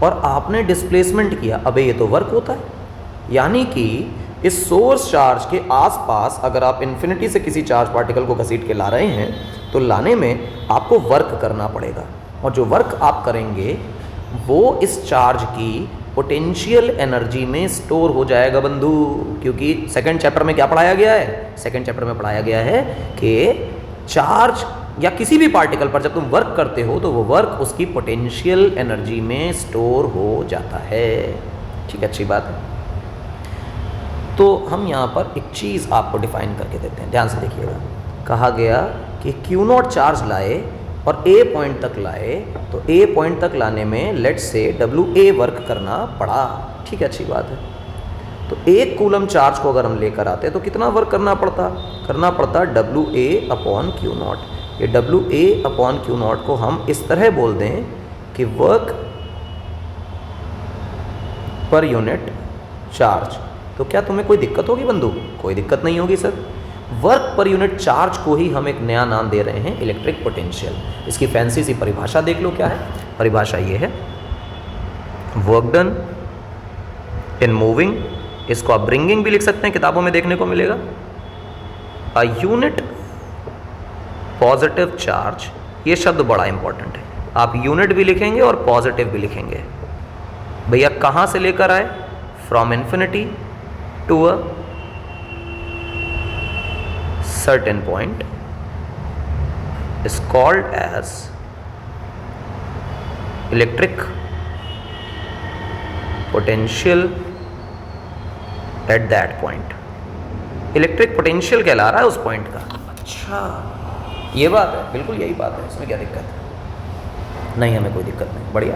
[SPEAKER 1] और आपने डिस्प्लेसमेंट किया। अबे ये तो वर्क होता है। यानी कि इस सोर्स चार्ज के आसपास अगर आप इन्फिनिटी से किसी चार्ज पार्टिकल को घसीट के ला रहे हैं, तो लाने में आपको वर्क करना पड़ेगा, और जो वर्क आप करेंगे वो इस चार्ज की पोटेंशियल एनर्जी में स्टोर हो जाएगा बंधु। क्योंकि सेकंड चैप्टर में क्या पढ़ाया गया है, सेकंड चैप्टर में पढ़ाया गया है कि चार्ज या किसी भी पार्टिकल पर जब तुम वर्क करते हो तो वो वर्क उसकी पोटेंशियल एनर्जी में स्टोर हो जाता है। ठीक है, अच्छी बात है। तो हम यहाँ पर एक चीज़ आपको डिफाइन करके देते हैं, ध्यान से देखिएगा। कहा गया कि क्यू नॉट चार्ज लाए और ए पॉइंट तक लाए, तो ए पॉइंट तक लाने में let's say W A work करना पड़ा। ठीक है, अच्छी बात है। तो एक कूलम चार्ज को अगर हम लेकर आते तो कितना वर्क करना पड़ता W A upon Q naught. ये W A upon Q naught को हम इस तरह बोल दें कि वर्क पर यूनिट चार्ज। तो क्या तुम्हें कोई दिक्कत होगी बंधु? कोई दिक्कत नहीं होगी sir. Work per unit charge को ही हम एक नया नाम दे रहे हैं इलेक्ट्रिक पोटेंशियल। इसकी फैंसी सी परिभाषा देख लो क्या है। परिभाषा ये है, वर्क डन इन मूविंग, इसको आप ब्रिंगिंग भी लिख सकते हैं, किताबों में देखने को मिलेगा। अ यूनिट पॉजिटिव चार्ज, ये शब्द बड़ा इंपॉर्टेंट है। आप यूनिट भी लिखेंगे और पॉजिटिव भी लिखेंगे। भैया कहाँ से लेकर आए? From infinity to a certain point is called as electric potential at that point। Electric potential कहला रहा है उस पॉइंट का। अच्छा, ये बात है, बिल्कुल यही बात है। इसमें क्या दिक्कत है? नहीं, हमें कोई दिक्कत नहीं, बढ़िया।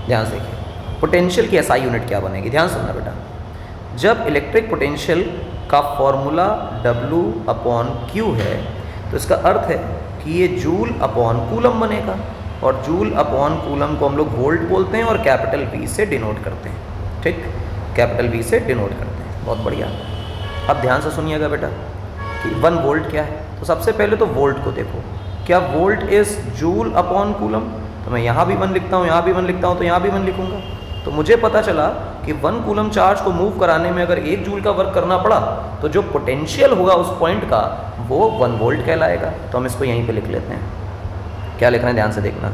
[SPEAKER 1] ध्यान से देखिए, पोटेंशियल की एसआई यूनिट क्या बनेगी, ध्यान सुनना बेटा। जब इलेक्ट्रिक पोटेंशियल का फॉर्मूला W अपॉन Q है तो इसका अर्थ है कि ये जूल अपॉन कूलम बनेगा, और जूल अपॉन कूलम को हम लोग वोल्ट बोलते हैं और कैपिटल V से डिनोट करते हैं। ठीक, कैपिटल V से डिनोट करते हैं। बहुत बढ़िया। अब ध्यान से सुनिएगा बेटा कि 1 वोल्ट क्या है। तो सबसे पहले तो वोल्ट को देखो, क्या volt is joule upon coulomb. तो मैं यहाँ भी 1 लिखता हूँ, यहाँ भी 1 लिखता हूँ, तो यहाँ भी 1 लिखूंगा। तो मुझे पता चला कि 1 कूलम चार्ज को मूव कराने में अगर 1 जूल का वर्क करना पड़ा तो जो पोटेंशियल होगा उस पॉइंट का वो 1 वोल्ट कहलाएगा। तो हम इसको यहीं पे लिख लेते हैं। क्या लिख रहे हैं, ध्यान से देखना।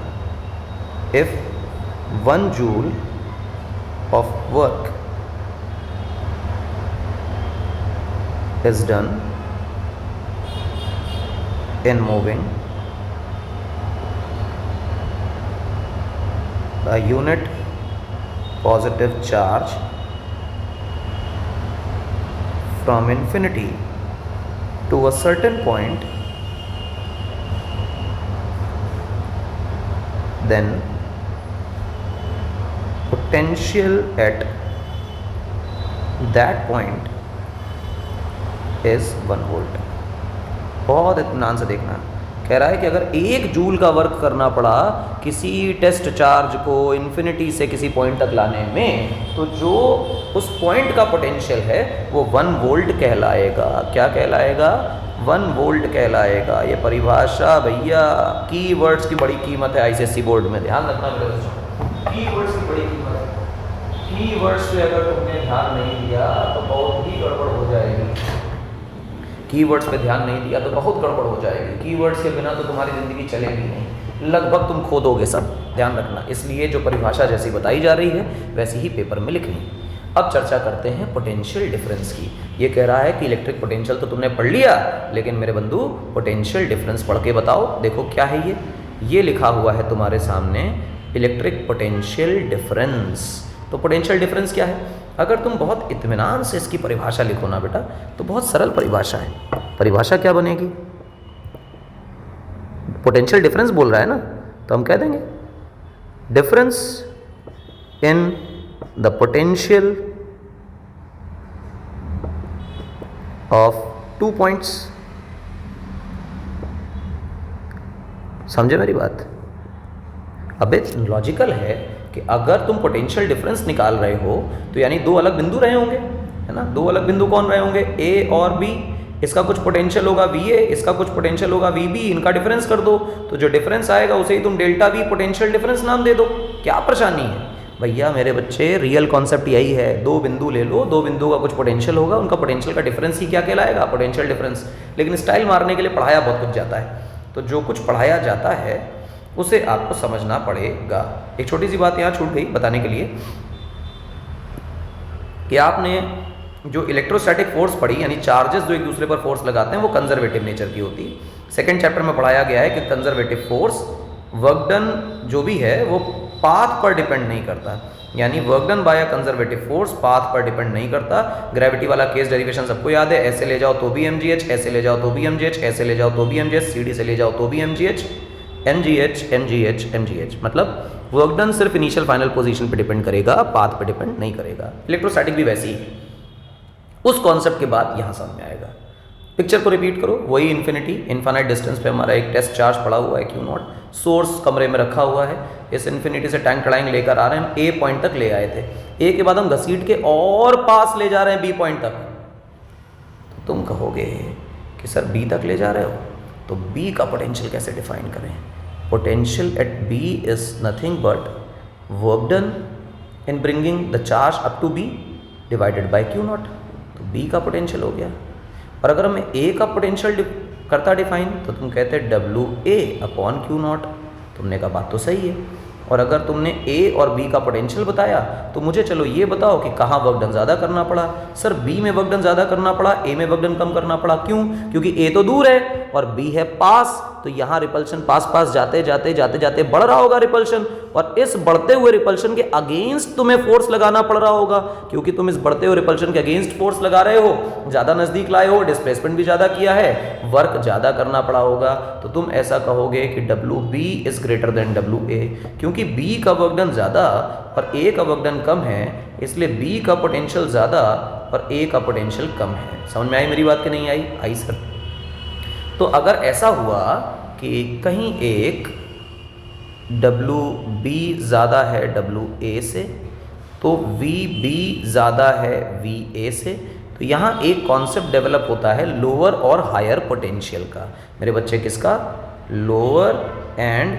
[SPEAKER 1] If 1 joule of work is done in moving a unit positive charge from infinity to a certain point, then potential at that point is 1 volt. बहुत इत्मीनान से देखना। कह रहा है कि अगर 1 जूल का वर्क करना पड़ा किसी टेस्ट चार्ज को इन्फिनिटी से किसी पॉइंट तक लाने में, तो जो उस पॉइंट का पोटेंशियल है वो 1 वोल्ट कहलाएगा। क्या कहलाएगा, 1 वोल्ट कहलाएगा। ये परिभाषा भैया कीवर्ड्स की बड़ी कीमत है आईसीएसई बोर्ड में, ध्यान रखना मेरे बच्चों। कीवर्ड्स की बड़ी कीमत है। कीवर्ड्स पे अगर तुमने ध्यान नहीं दिया तो बहुत ही गड़बड़ हो जाएगी। कीवर्ड्स पे ध्यान नहीं दिया तो बहुत गड़बड़ हो जाएगी। कीवर्ड्स के बिना तो तुम्हारी ज़िंदगी चलेगी नहीं, लगभग तुम खो दोगे सब, ध्यान रखना। इसलिए जो परिभाषा जैसी बताई जा रही है वैसी ही पेपर में लिखनी। अब चर्चा करते हैं पोटेंशियल डिफरेंस की। ये कह रहा है कि इलेक्ट्रिक पोटेंशियल तो तुमने पढ़ लिया, लेकिन मेरे बंधु पोटेंशियल डिफरेंस पढ़ के बताओ। देखो क्या है ये लिखा हुआ है तुम्हारे सामने, इलेक्ट्रिक पोटेंशियल डिफरेंस। तो पोटेंशियल डिफरेंस क्या है, अगर तुम बहुत इत्मीनान से इसकी परिभाषा लिखो ना बेटा तो बहुत सरल परिभाषा है। परिभाषा क्या बनेगी, पोटेंशियल डिफरेंस बोल रहा है ना, तो हम कह देंगे difference in the potential of 2 points. समझे मेरी बात। अबे लॉजिकल है कि अगर तुम पोटेंशियल डिफरेंस निकाल रहे हो तो यानी 2 अलग बिंदु रहे होंगे, है ना। 2 अलग बिंदु कौन रहे होंगे, ए और बी। इसका कुछ पोटेंशियल होगा VA, इसका कुछ पोटेंशियल होगा VB। इनका डिफरेंस कर दो तो जो डिफरेंस आएगा उसे ही तुम डेल्टा V पोटेंशियल डिफरेंस नाम दे दो। क्या परेशानी है भैया मेरे बच्चे, रियल कॉन्सेप्ट यही है। 2 बिंदु ले लो, 2 बिंदु का कुछ पोटेंशियल होगा, उनका पोटेंशियल का डिफरेंस ही क्या कहलाएगा, पोटेंशियल डिफरेंस। लेकिन स्टाइल मारने के लिए पढ़ाया बहुत कुछ जाता है, तो जो कुछ पढ़ाया जाता है उसे आपको समझना पड़ेगा। एक छोटी सी बात यहाँ छूट गई बताने के लिए कि आपने जो इलेक्ट्रोस्टैटिक फोर्स पढ़ी, यानी चार्जेस जो एक दूसरे पर फोर्स लगाते हैं वो कंजर्वेटिव नेचर की होती है। सेकंड चैप्टर में पढ़ाया गया है कि कंजर्वेटिव फोर्स वर्क डन जो भी है वो पाथ पर डिपेंड नहीं करता, यानी work done by a conservative force path पर डिपेंड नहीं करता। ग्रेविटी वाला केस डेरिवेशन सबको याद है, ऐसे ले जाओ तो भी mgh, ऐसे ले जाओ तो भी mgh, ऐसे ले जाओ तो भी mgh, सीढ़ी से ले जाओ तो भी mgh, mgh मतलब वर्क डन सिर्फ इनिशियल फाइनल पोजीशन पे डिपेंड करेगा, पाथ पे डिपेंड नहीं करेगा। इलेक्ट्रोस्टैटिक भी वैसी ही। उस कॉन्सेप्ट के बाद यहाँ समझ में आएगा। पिक्चर को रिपीट करो, वही इन्फिनिटी, इनफाइनाइट डिस्टेंस पे हमारा एक टेस्ट चार्ज पड़ा हुआ है Q0, सोर्स कमरे में रखा हुआ है। इस इन्फिनिटी से टैंक टड़ाएंग लेकर आ रहे हैं, हम A पॉइंट तक ले आए थे। A के बाद हम घसीट के और पास ले जा रहे हैं B पॉइंट तक। तो तुम कहोगे कि सर B तक ले जा रहे हो तो B का पोटेंशियल कैसे डिफाइन करें। Potential at B is nothing but work done in bringing the charge up to B divided by Q0। तो B का पोटेंशियल हो गया। और अगर मैं A का पोटेंशियल करता डिफाइन तो तुम कहते WA अपॉन Q0। तुमने कहा बात तो सही है। और अगर तुमने A और B का पोटेंशियल बताया तो मुझे चलो ये बताओ कि कहाँ वर्क डन ज़्यादा करना पड़ा। सर B में वर्क डन ज़्यादा करना पड़ा, A में वर्क डन कम करना पड़ा। क्यों? क्योंकि A तो दूर है और बी है पास, तो यहाँ रिपल्शन पास पास जाते जाते जाते जाते बढ़ रहा होगा रिपल्शन, और इस बढ़ते हुए रिपल्शन के अगेंस्ट तुम्हें फोर्स लगाना पड़ रहा होगा, क्योंकि तुम इस बढ़ते हुए रिपल्शन के अगेंस्ट फोर्स लगा रहे हो, ज़्यादा नज़दीक लाए हो, डिस्प्लेसमेंट भी ज़्यादा किया है, वर्क ज़्यादा करना पड़ा होगा। तो तुम ऐसा कहोगे कि W B is greater than W A, क्योंकि बी का वर्क डन ज़्यादा और ए का वर्क डन कम है, इसलिए बी का पोटेंशियल ज़्यादा और ए का पोटेंशियल कम है। समझ में आई मेरी बात कि नहीं आई? आई सर। तो अगर ऐसा हुआ कि कहीं एक डब्ल्यू बी ज़्यादा है डब्ल्यू ए से, तो वी बी ज़्यादा है वी ए से, तो यहाँ एक कॉन्सेप्ट डेवलप होता है लोअर और हायर पोटेंशियल का। मेरे बच्चे किसका? लोअर एंड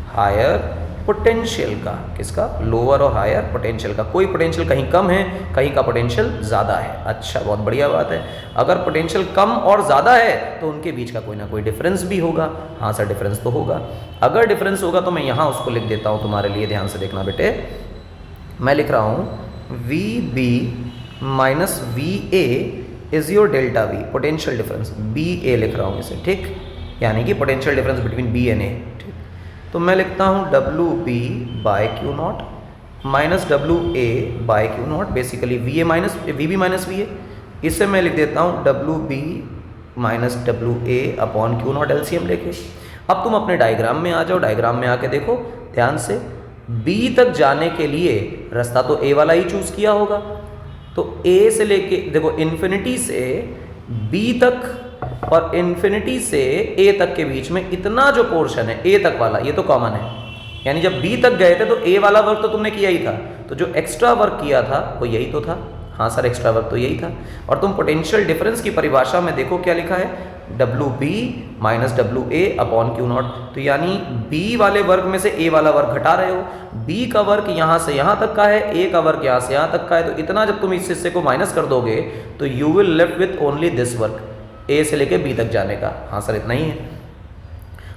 [SPEAKER 1] हायर पोटेंशियल का। किसका? लोअर और हायर पोटेंशियल का। कोई पोटेंशियल कहीं कम है, कहीं का पोटेंशियल ज़्यादा है। अच्छा, बहुत बढ़िया बात है। अगर पोटेंशियल कम और ज़्यादा है तो उनके बीच का कोई ना कोई डिफरेंस भी होगा। हाँ सर, डिफरेंस तो होगा। अगर डिफरेंस होगा तो मैं यहाँ उसको लिख देता हूँ तुम्हारे लिए, ध्यान से देखना बेटे। मैं लिख रहा हूँ V B minus V A is your delta V, potential difference. B A लिख रहा हूँ इसे, ठीक, यानी कि potential difference between B and A. ठीक, तो मैं लिखता हूँ W B by Q naught minus W A by Q naught, basically V A minus V B minus V A. इससे मैं लिख देता हूँ W B minus W A upon Q naught, LCM लेके। अब तुम अपने डायग्राम में आ जाओ, डायग्राम में आके देखो ध्यान से। बी तक जाने के लिए रास्ता तो ए वाला ही चूज किया होगा, तो ए से लेके देखो इन्फिनिटी से बी तक और इन्फिनिटी से ए तक के बीच में इतना जो पोर्शन है ए तक वाला, ये तो कॉमन है। यानी जब बी तक गए थे तो ए वाला वर्क तो तुमने किया ही था, तो जो एक्स्ट्रा वर्क किया था वो यही तो था। हाँ सर, एक्स्ट्रा वर्क तो यही था। और तुम पोटेंशियल डिफरेंस की परिभाषा में देखो क्या लिखा है, W B minus W A upon Q naught. तो यानी बी वाले वर्क में से ए वाला वर्क घटा रहे हो। बी का वर्क यहाँ से यहाँ तक का है, ए का वर्क यहाँ से यहाँ तक का है, तो इतना जब तुम इस हिस्से को माइनस कर दोगे तो you will left with only this work, A से लेके बी तक जाने का। हाँ सर, इतना ही है।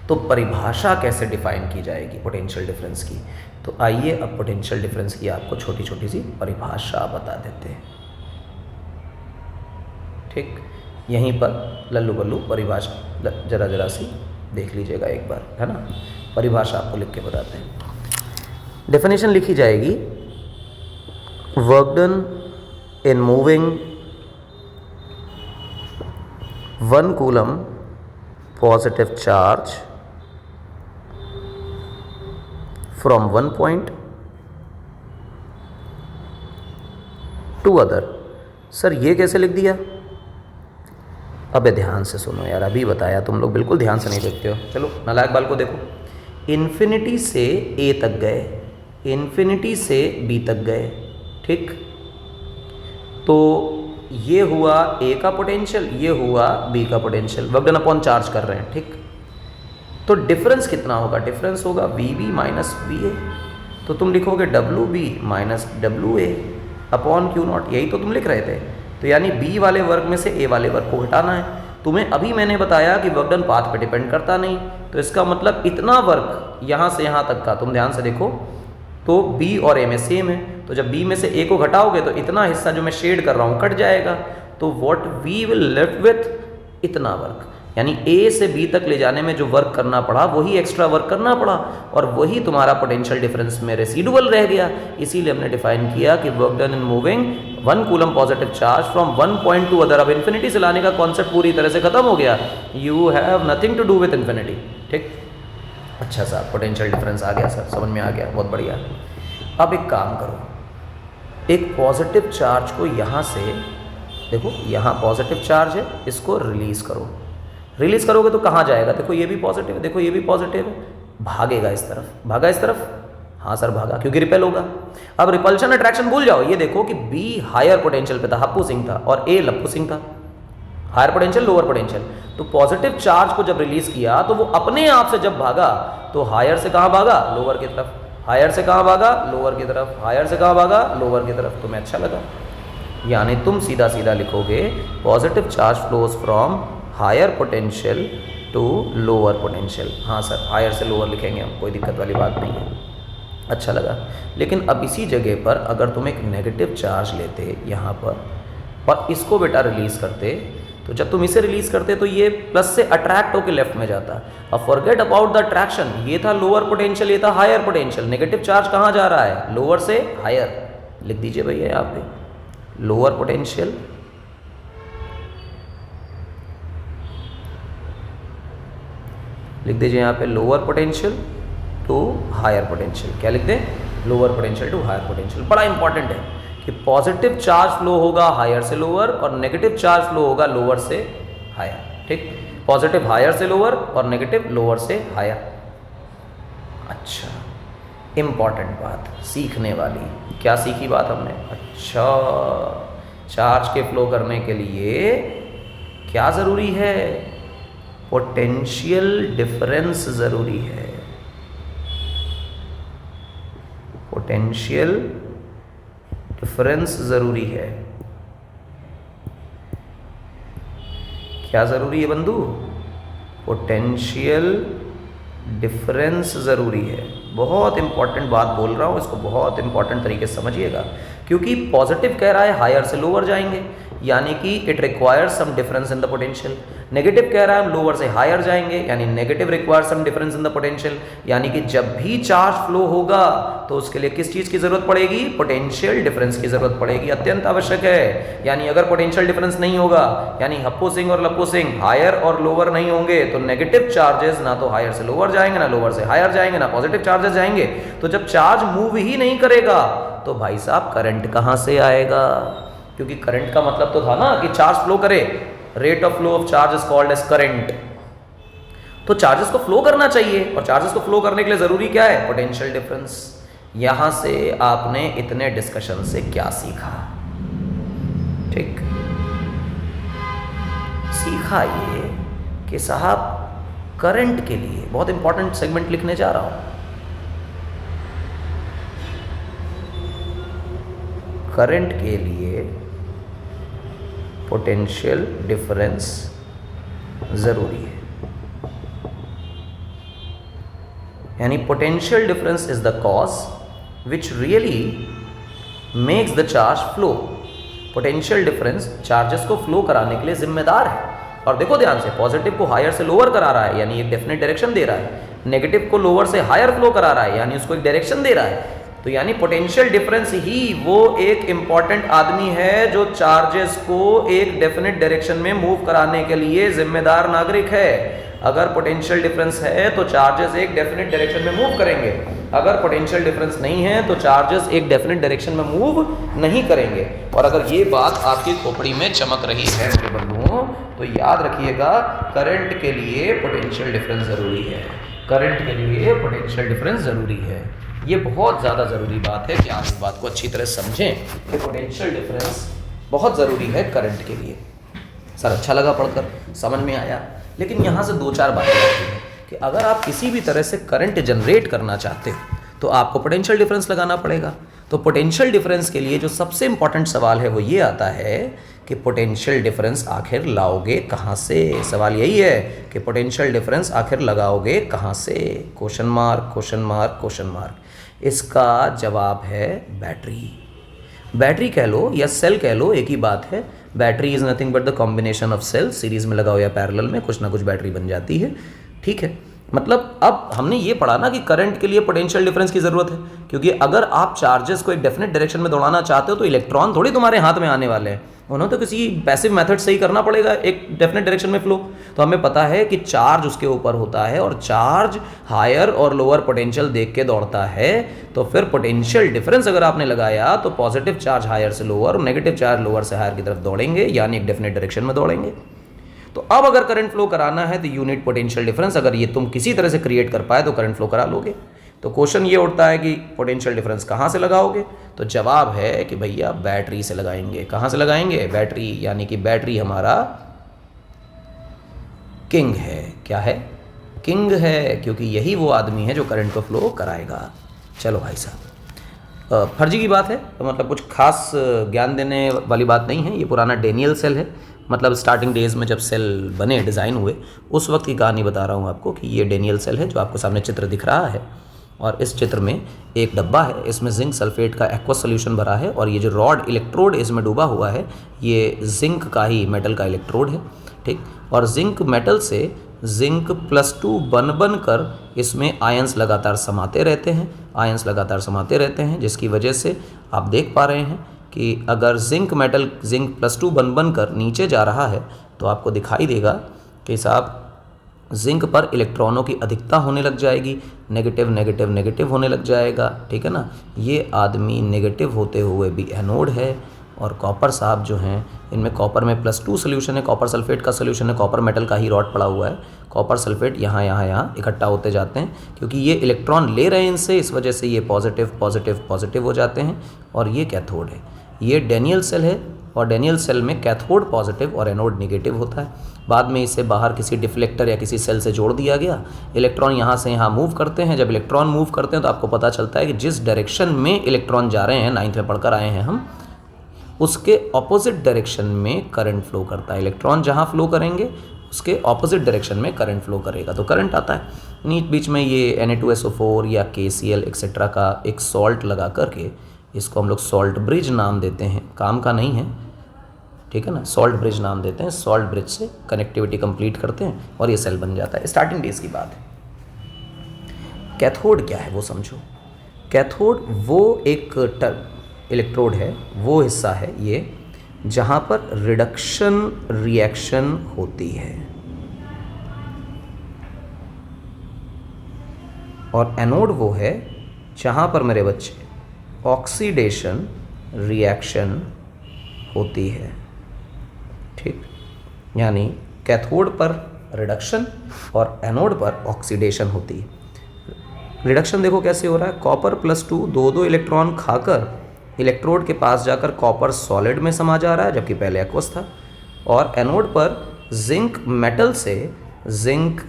[SPEAKER 1] तो परिभाषा कैसे डिफाइन की जाएगी पोटेंशियल डिफरेंस की? तो आइए अब पोटेंशियल डिफरेंस की आपको छोटी छोटी सी परिभाषा बता देते हैं। ठीक, यहीं पर लल्लू बल्लू परिभाषा जरा सी देख लीजिएगा एक बार, है ना। परिभाषा आपको लिख के बताते हैं। डेफिनेशन लिखी जाएगी, work done in moving 1 coulomb positive charge from one point to other। Sir ये कैसे लिख दिया? अबे ध्यान से सुनो यार, अभी बताया, तुम लोग बिल्कुल ध्यान से नहीं देखते हो। चलो नालायक बाल को देखो, इन्फिनिटी से ए तक गए, इन्फिनिटी से बी तक गए, ठीक। तो ये हुआ ए का पोटेंशियल, ये हुआ बी का potential, work done upon charge कर रहे हैं, ठीक। तो डिफरेंस कितना होगा? डिफरेंस होगा V B minus V A. तो तुम लिखोगे W B minus W A upon Q naught, यही तो तुम लिख रहे थे। तो यानी बी वाले वर्क में से ए वाले वर्क को हटाना है। तुम्हें अभी मैंने बताया कि वर्क डन पाथ पे डिपेंड करता नहीं, तो इसका मतलब इतना वर्क यहाँ से यहाँ तक का, तुम ध्यान से देखो, तो बी और ए में सेम है। तो जब बी में से ए को घटाओगे तो इतना हिस्सा जो मैं शेड कर रहा हूँ कट जाएगा। तो what we will left with इतना वर्क, यानी ए से बी तक ले जाने में जो वर्क करना पड़ा वही एक्स्ट्रा वर्क करना पड़ा, और वही तुम्हारा पोटेंशियल डिफरेंस में रेसिडुअल रह गया। इसीलिए हमने डिफाइन किया कि work done in moving 1 coulomb positive charge from one point two other. अब इन्फिनिटी से लाने का कॉन्सेप्ट पूरी तरह से खत्म हो गया, you have nothing to do with infinity, ठीक। अच्छा सर, पोटेंशियल डिफरेंस आ गया सर, समझ में आ गया, बहुत बढ़िया। अब एक काम करो, एक पॉजिटिव चार्ज को यहाँ से देखो, यहाँ पॉजिटिव चार्ज है, इसको रिलीज करो। रिलीज करोगे तो कहाँ जाएगा? देखो ये भी पॉजिटिव है, देखो ये भी पॉजिटिव है, भागेगा इस तरफ, भागा इस तरफ। हाँ सर भागा, क्योंकि रिपेल होगा। अब रिपल्शन अट्रैक्शन भूल जाओ, ये देखो कि बी हायर पोटेंशियल पे था, हप्पू सिंह था, और ए लप्पू सिंह था। Higher potential lower potential. तो पॉजिटिव चार्ज को जब रिलीज किया तो वो अपने आप से जब भागा तो हायर से कहाँ भागा? लोअर की तरफ। हायर से कहाँ भागा? लोअर की तरफ। हायर से कहाँ भागा? लोअर की तरफ। तुम्हें अच्छा लगा? यानी तुम सीधा सीधा लिखोगे positive charge flows from higher potential to lower potential. हाँ सर, हायर से लोअर लिखेंगे हम, कोई दिक्कत वाली बात नहीं है। अच्छा लगा। लेकिन अब इसी जगह पर अगर तुम एक नेगेटिव चार्ज लेते यहाँ पर और इसको बेटा रिलीज़ करते, तो तो जब तुम इसे रिलीज करते तो ये प्लस से अट्रैक्ट होकर लेफ्ट में जाता। अब फॉरगेट अबाउट द अट्रैक्शन, ये था लोअर पोटेंशियल, ये था हायर पोटेंशियल। नेगेटिव चार्ज कहाँ जा रहा है? लोअर से हायर। लिख दीजिए भैया यहाँ पे, लोअर पोटेंशियल लिख दीजिए यहाँ पे, lower potential to higher potential. क्या लिख दें? Lower potential to higher potential. बड़ा इंपॉर्टेंट है कि पॉजिटिव चार्ज फ्लो होगा हायर से लोअर और नेगेटिव चार्ज फ्लो होगा लोअर से हायर। ठीक, पॉजिटिव हायर से लोअर और नेगेटिव लोअर से हायर। अच्छा, इंपॉर्टेंट बात सीखने वाली। क्या सीखी बात हमने? अच्छा, चार्ज के फ्लो करने के लिए क्या ज़रूरी है? पोटेंशियल डिफरेंस ज़रूरी है। पोटेंशियल डिफरेंस ज़रूरी है। क्या ज़रूरी है बंधु? पोटेंशियल डिफरेंस ज़रूरी है। बहुत इंपॉर्टेंट बात बोल रहा हूँ, इसको बहुत इंपॉर्टेंट तरीके से समझिएगा, क्योंकि पॉजिटिव कह रहा है हायर से लोअर जाएंगे, यानी कि it requires some difference in the potential. Negative कह रहा है हम लोअर से हायर जाएंगे, यानी negative requires some difference in the potential. यानी कि जब भी चार्ज फ्लो होगा तो उसके लिए किस चीज़ की ज़रूरत पड़ेगी? पोटेंशियल डिफरेंस की ज़रूरत पड़ेगी, अत्यंत आवश्यक है। यानी अगर पोटेंशियल डिफरेंस नहीं होगा, यानी हप्पो सिंह और लप्पो सिंह हायर और लोअर नहीं होंगे, तो नेगेटिव चार्जेस ना तो हायर से लोअर जाएंगे, ना लोअर से हायर जाएंगे, ना पॉजिटिव चार्जेस जाएंगे। तो जब चार्ज मूव ही नहीं करेगा तो भाई साहब करंट कहाँ से आएगा? क्योंकि करंट का मतलब तो था ना कि चार्ज फ्लो करे। Rate of flow of charge is called as current. तो चार्जेस को फ्लो करना चाहिए, और चार्जेस को फ्लो करने के लिए जरूरी क्या है? Potential difference. यहां से आपने इतने डिस्कशन से क्या सीखा? ठीक, सीखा ये कि साहब करंट के लिए बहुत इंपॉर्टेंट सेगमेंट लिखने जा रहा हूं। करंट के लिए पोटेंशियल डिफरेंस जरूरी है, यानी potential difference is the cause which really makes the charge flow. Potential difference charges को फ्लो कराने के लिए जिम्मेदार है। और देखो ध्यान से, पॉजिटिव को हायर से लोअर करा रहा है, यानी एक डेफिनेट डायरेक्शन दे रहा है। नेगेटिव को लोअर से हायर फ्लो करा रहा है, यानी उसको एक डायरेक्शन दे रहा है। तो यानी पोटेंशियल डिफरेंस ही वो एक इंपॉर्टेंट आदमी है जो चार्जेस को एक डेफिनेट डायरेक्शन में मूव कराने के लिए जिम्मेदार नागरिक है। अगर पोटेंशियल डिफरेंस है तो चार्जेस एक डेफिनेट डायरेक्शन में मूव करेंगे, अगर पोटेंशियल डिफरेंस नहीं है तो चार्जेस एक डेफिनेट डायरेक्शन में मूव नहीं करेंगे। और अगर ये बात आपकी खोपड़ी में चमक रही है मेरे बंधुओं, तो याद रखिएगा करंट के लिए पोटेंशियल डिफरेंस ज़रूरी है। करंट के लिए पोटेंशियल डिफरेंस ज़रूरी है। ये बहुत ज़्यादा ज़रूरी बात है कि आप इस बात को अच्छी तरह समझें कि पोटेंशियल डिफरेंस बहुत ज़रूरी है करंट के लिए। सर अच्छा लगा पढ़कर, समझ में आया। लेकिन यहाँ से दो चार बातें आती हैं कि अगर आप किसी भी तरह से करंट जनरेट करना चाहते हो तो आपको पोटेंशियल डिफरेंस लगाना पड़ेगा। तो पोटेंशियल डिफरेंस के लिए जो सबसे इंपॉर्टेंट सवाल है वो ये आता है कि पोटेंशियल डिफरेंस आखिर लाओगे कहाँ से? सवाल यही है कि पोटेंशियल डिफरेंस आखिर लगाओगे कहाँ से? Question mark, question mark, question mark. इसका जवाब है बैटरी। बैटरी कह लो या सेल कह लो, एक ही बात है। Battery is nothing but the combination of cell. Series में लगाओ या पैरेलल में, कुछ ना कुछ बैटरी बन जाती है। ठीक है, मतलब अब हमने ये पढ़ा ना कि करंट के लिए पोटेंशियल डिफरेंस की ज़रूरत है, क्योंकि अगर आप चार्जेस को एक डेफिनेट डायरेक्शन में दौड़ाना चाहते हो तो इलेक्ट्रॉन थोड़ी तुम्हारे हाथ में आने वाले हैं, उन्हें तो किसी पैसिव मेथड से ही करना पड़ेगा एक डेफिनेट डायरेक्शन में फ्लो। तो हमें पता है कि चार्ज उसके ऊपर होता है और चार्ज हायर और लोअर पोटेंशियल देख के दौड़ता है। तो फिर पोटेंशियल डिफरेंस अगर आपने लगाया तो पॉजिटिव चार्ज हायर से लोअर और नेगेटिव चार्ज लोअर से हायर की तरफ दौड़ेंगे, यानी एक डेफिनेट डायरेक्शन में दौड़ेंगे। तो अब अगर करंट फ्लो कराना है तो यूनिट पोटेंशियल डिफरेंस अगर ये तुम किसी तरह से क्रिएट कर पाए तो करंट फ्लो करा लोगे। तो क्वेश्चन ये उठता है कि पोटेंशियल डिफरेंस कहाँ से लगाओगे? तो जवाब है कि भैया बैटरी से लगाएंगे। कहाँ से लगाएंगे? बैटरी, यानी कि बैटरी हमारा किंग है। क्या है? किंग है, क्योंकि यही वो आदमी है जो करंट को फ्लो कराएगा। चलो भाई साहब, फर्जी की बात है, तो मतलब कुछ खास ज्ञान देने वाली बात नहीं है। ये पुराना डेनियल सेल है, मतलब स्टार्टिंग डेज में जब सेल बने, डिज़ाइन हुए, उस वक्त की कहानी बता रहा हूँ आपको कि ये डेनियल सेल है जो आपको सामने चित्र दिख रहा है। और इस चित्र में एक डब्बा है, इसमें जिंक सल्फेट का एक्वस सोल्यूशन भरा है और ये जो रॉड इलेक्ट्रोड इसमें डूबा हुआ है ये जिंक का ही मेटल का इलेक्ट्रोड है, ठीक। और जिंक मेटल से जिंक +2 बन कर इसमें आयंस लगातार समाते रहते हैं, आयंस लगातार समाते रहते हैं, जिसकी वजह से आप देख पा रहे हैं कि अगर जिंक मेटल जिंक +2 बन कर नीचे जा रहा है तो आपको दिखाई देगा कि साहब जिंक पर इलेक्ट्रॉनों की अधिकता होने लग जाएगी, नेगेटिव नेगेटिव नेगेटिव होने लग जाएगा, ठीक है ना। ये आदमी नेगेटिव होते हुए भी एनोड है। और कॉपर साहब जो हैं इनमें कॉपर में +2 सोल्यूशन है, कॉपर सल्फेट का सोल्यूशन है, कॉपर मेटल का ही रॉड पड़ा हुआ है। कॉपर सल्फेट यहाँ यहाँ यहाँ इकट्ठा होते जाते हैं क्योंकि ये इलेक्ट्रॉन ले रहे हैं इनसे, इस वजह से ये पॉजिटिव पॉजिटिव पॉजिटिव हो जाते हैं और ये कैथोड है। ये डैनियल सेल है और डैनियल सेल में कैथोड पॉजिटिव और एनोड नेगेटिव होता है। बाद में इसे बाहर किसी डिफ्लेक्टर या किसी सेल से जोड़ दिया गया, इलेक्ट्रॉन यहाँ से यहाँ मूव करते हैं। जब इलेक्ट्रॉन मूव करते हैं तो आपको पता चलता है कि जिस डायरेक्शन में इलेक्ट्रॉन जा रहे हैं, 9th में पढ़कर आए हैं हम, उसके ऑपोजिट डायरेक्शन में करंट फ्लो करता है। इलेक्ट्रॉन जहाँ फ्लो करेंगे उसके ऑपोजिट डायरेक्शन में करंट फ्लो करेगा तो करंट आता है। बीच में ये Na2SO4 या KCl एक्सेट्रा का एक सॉल्ट लगा करके इसको हम लोग सॉल्ट ब्रिज नाम देते हैं, काम का नहीं है, ठीक है ना। सॉल्ट ब्रिज नाम देते हैं, सॉल्ट ब्रिज से कनेक्टिविटी कंप्लीट करते हैं और ये सेल बन जाता है। स्टार्टिंग डेज की बात है। कैथोड क्या है वो समझो। कैथोड वो एक इलेक्ट्रोड है, वो हिस्सा है ये जहाँ पर रिडक्शन रिएक्शन होती है, और एनोड वो है जहाँ पर मेरे बच्चे ऑक्सीडेशन रिएक्शन होती है, ठीक। यानी कैथोड पर रिडक्शन और एनोड पर ऑक्सीडेशन होती है। रिडक्शन देखो कैसे हो रहा है, कॉपर +2 दो इलेक्ट्रॉन खाकर इलेक्ट्रोड के पास जाकर कॉपर सॉलिड में समा जा रहा है जबकि पहले एक्वस था, और एनोड पर जिंक मेटल से जिंक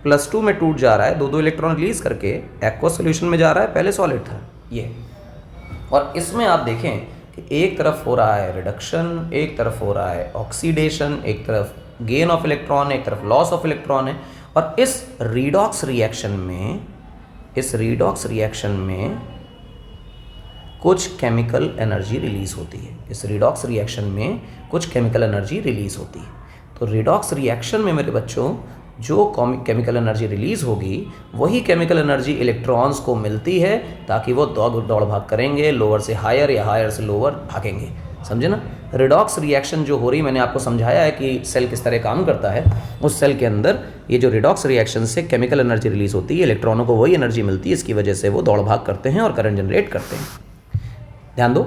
[SPEAKER 1] +2 में टूट जा रहा है, दो इलेक्ट्रॉन रिलीज करके एक्वस सॉल्यूशन में जा रहा है, पहले सॉलिड था ये। और इसमें आप देखें कि एक तरफ हो रहा है रिडक्शन, एक तरफ हो रहा है ऑक्सीडेशन, एक तरफ गेन ऑफ इलेक्ट्रॉन, एक तरफ लॉस ऑफ इलेक्ट्रॉन है। और इस रीडॉक्स रिएक्शन में कुछ केमिकल एनर्जी रिलीज होती है। इस रिडॉक्स रिएक्शन में कुछ केमिकल एनर्जी रिलीज होती है। तो रिडॉक्स रिएक्शन में मेरे बच्चों जो केमिकल एनर्जी रिलीज होगी वही केमिकल एनर्जी इलेक्ट्रॉन्स को मिलती है ताकि वो दौड़ भाग करेंगे, लोअर से हायर या हायर से लोअर भागेंगे, समझे ना। रिडॉक्स रिएक्शन जो हो रही, मैंने आपको समझाया है कि सेल किस तरह काम करता है। उस सेल के अंदर ये जो रिडॉक्स रिएक्शन से केमिकल एनर्जी रिलीज होती है, इलेक्ट्रॉनों को वही एनर्जी मिलती है, इसकी वजह से वो दौड़ भाग करते हैं और करंट जनरेट करते हैं। ध्यान दो,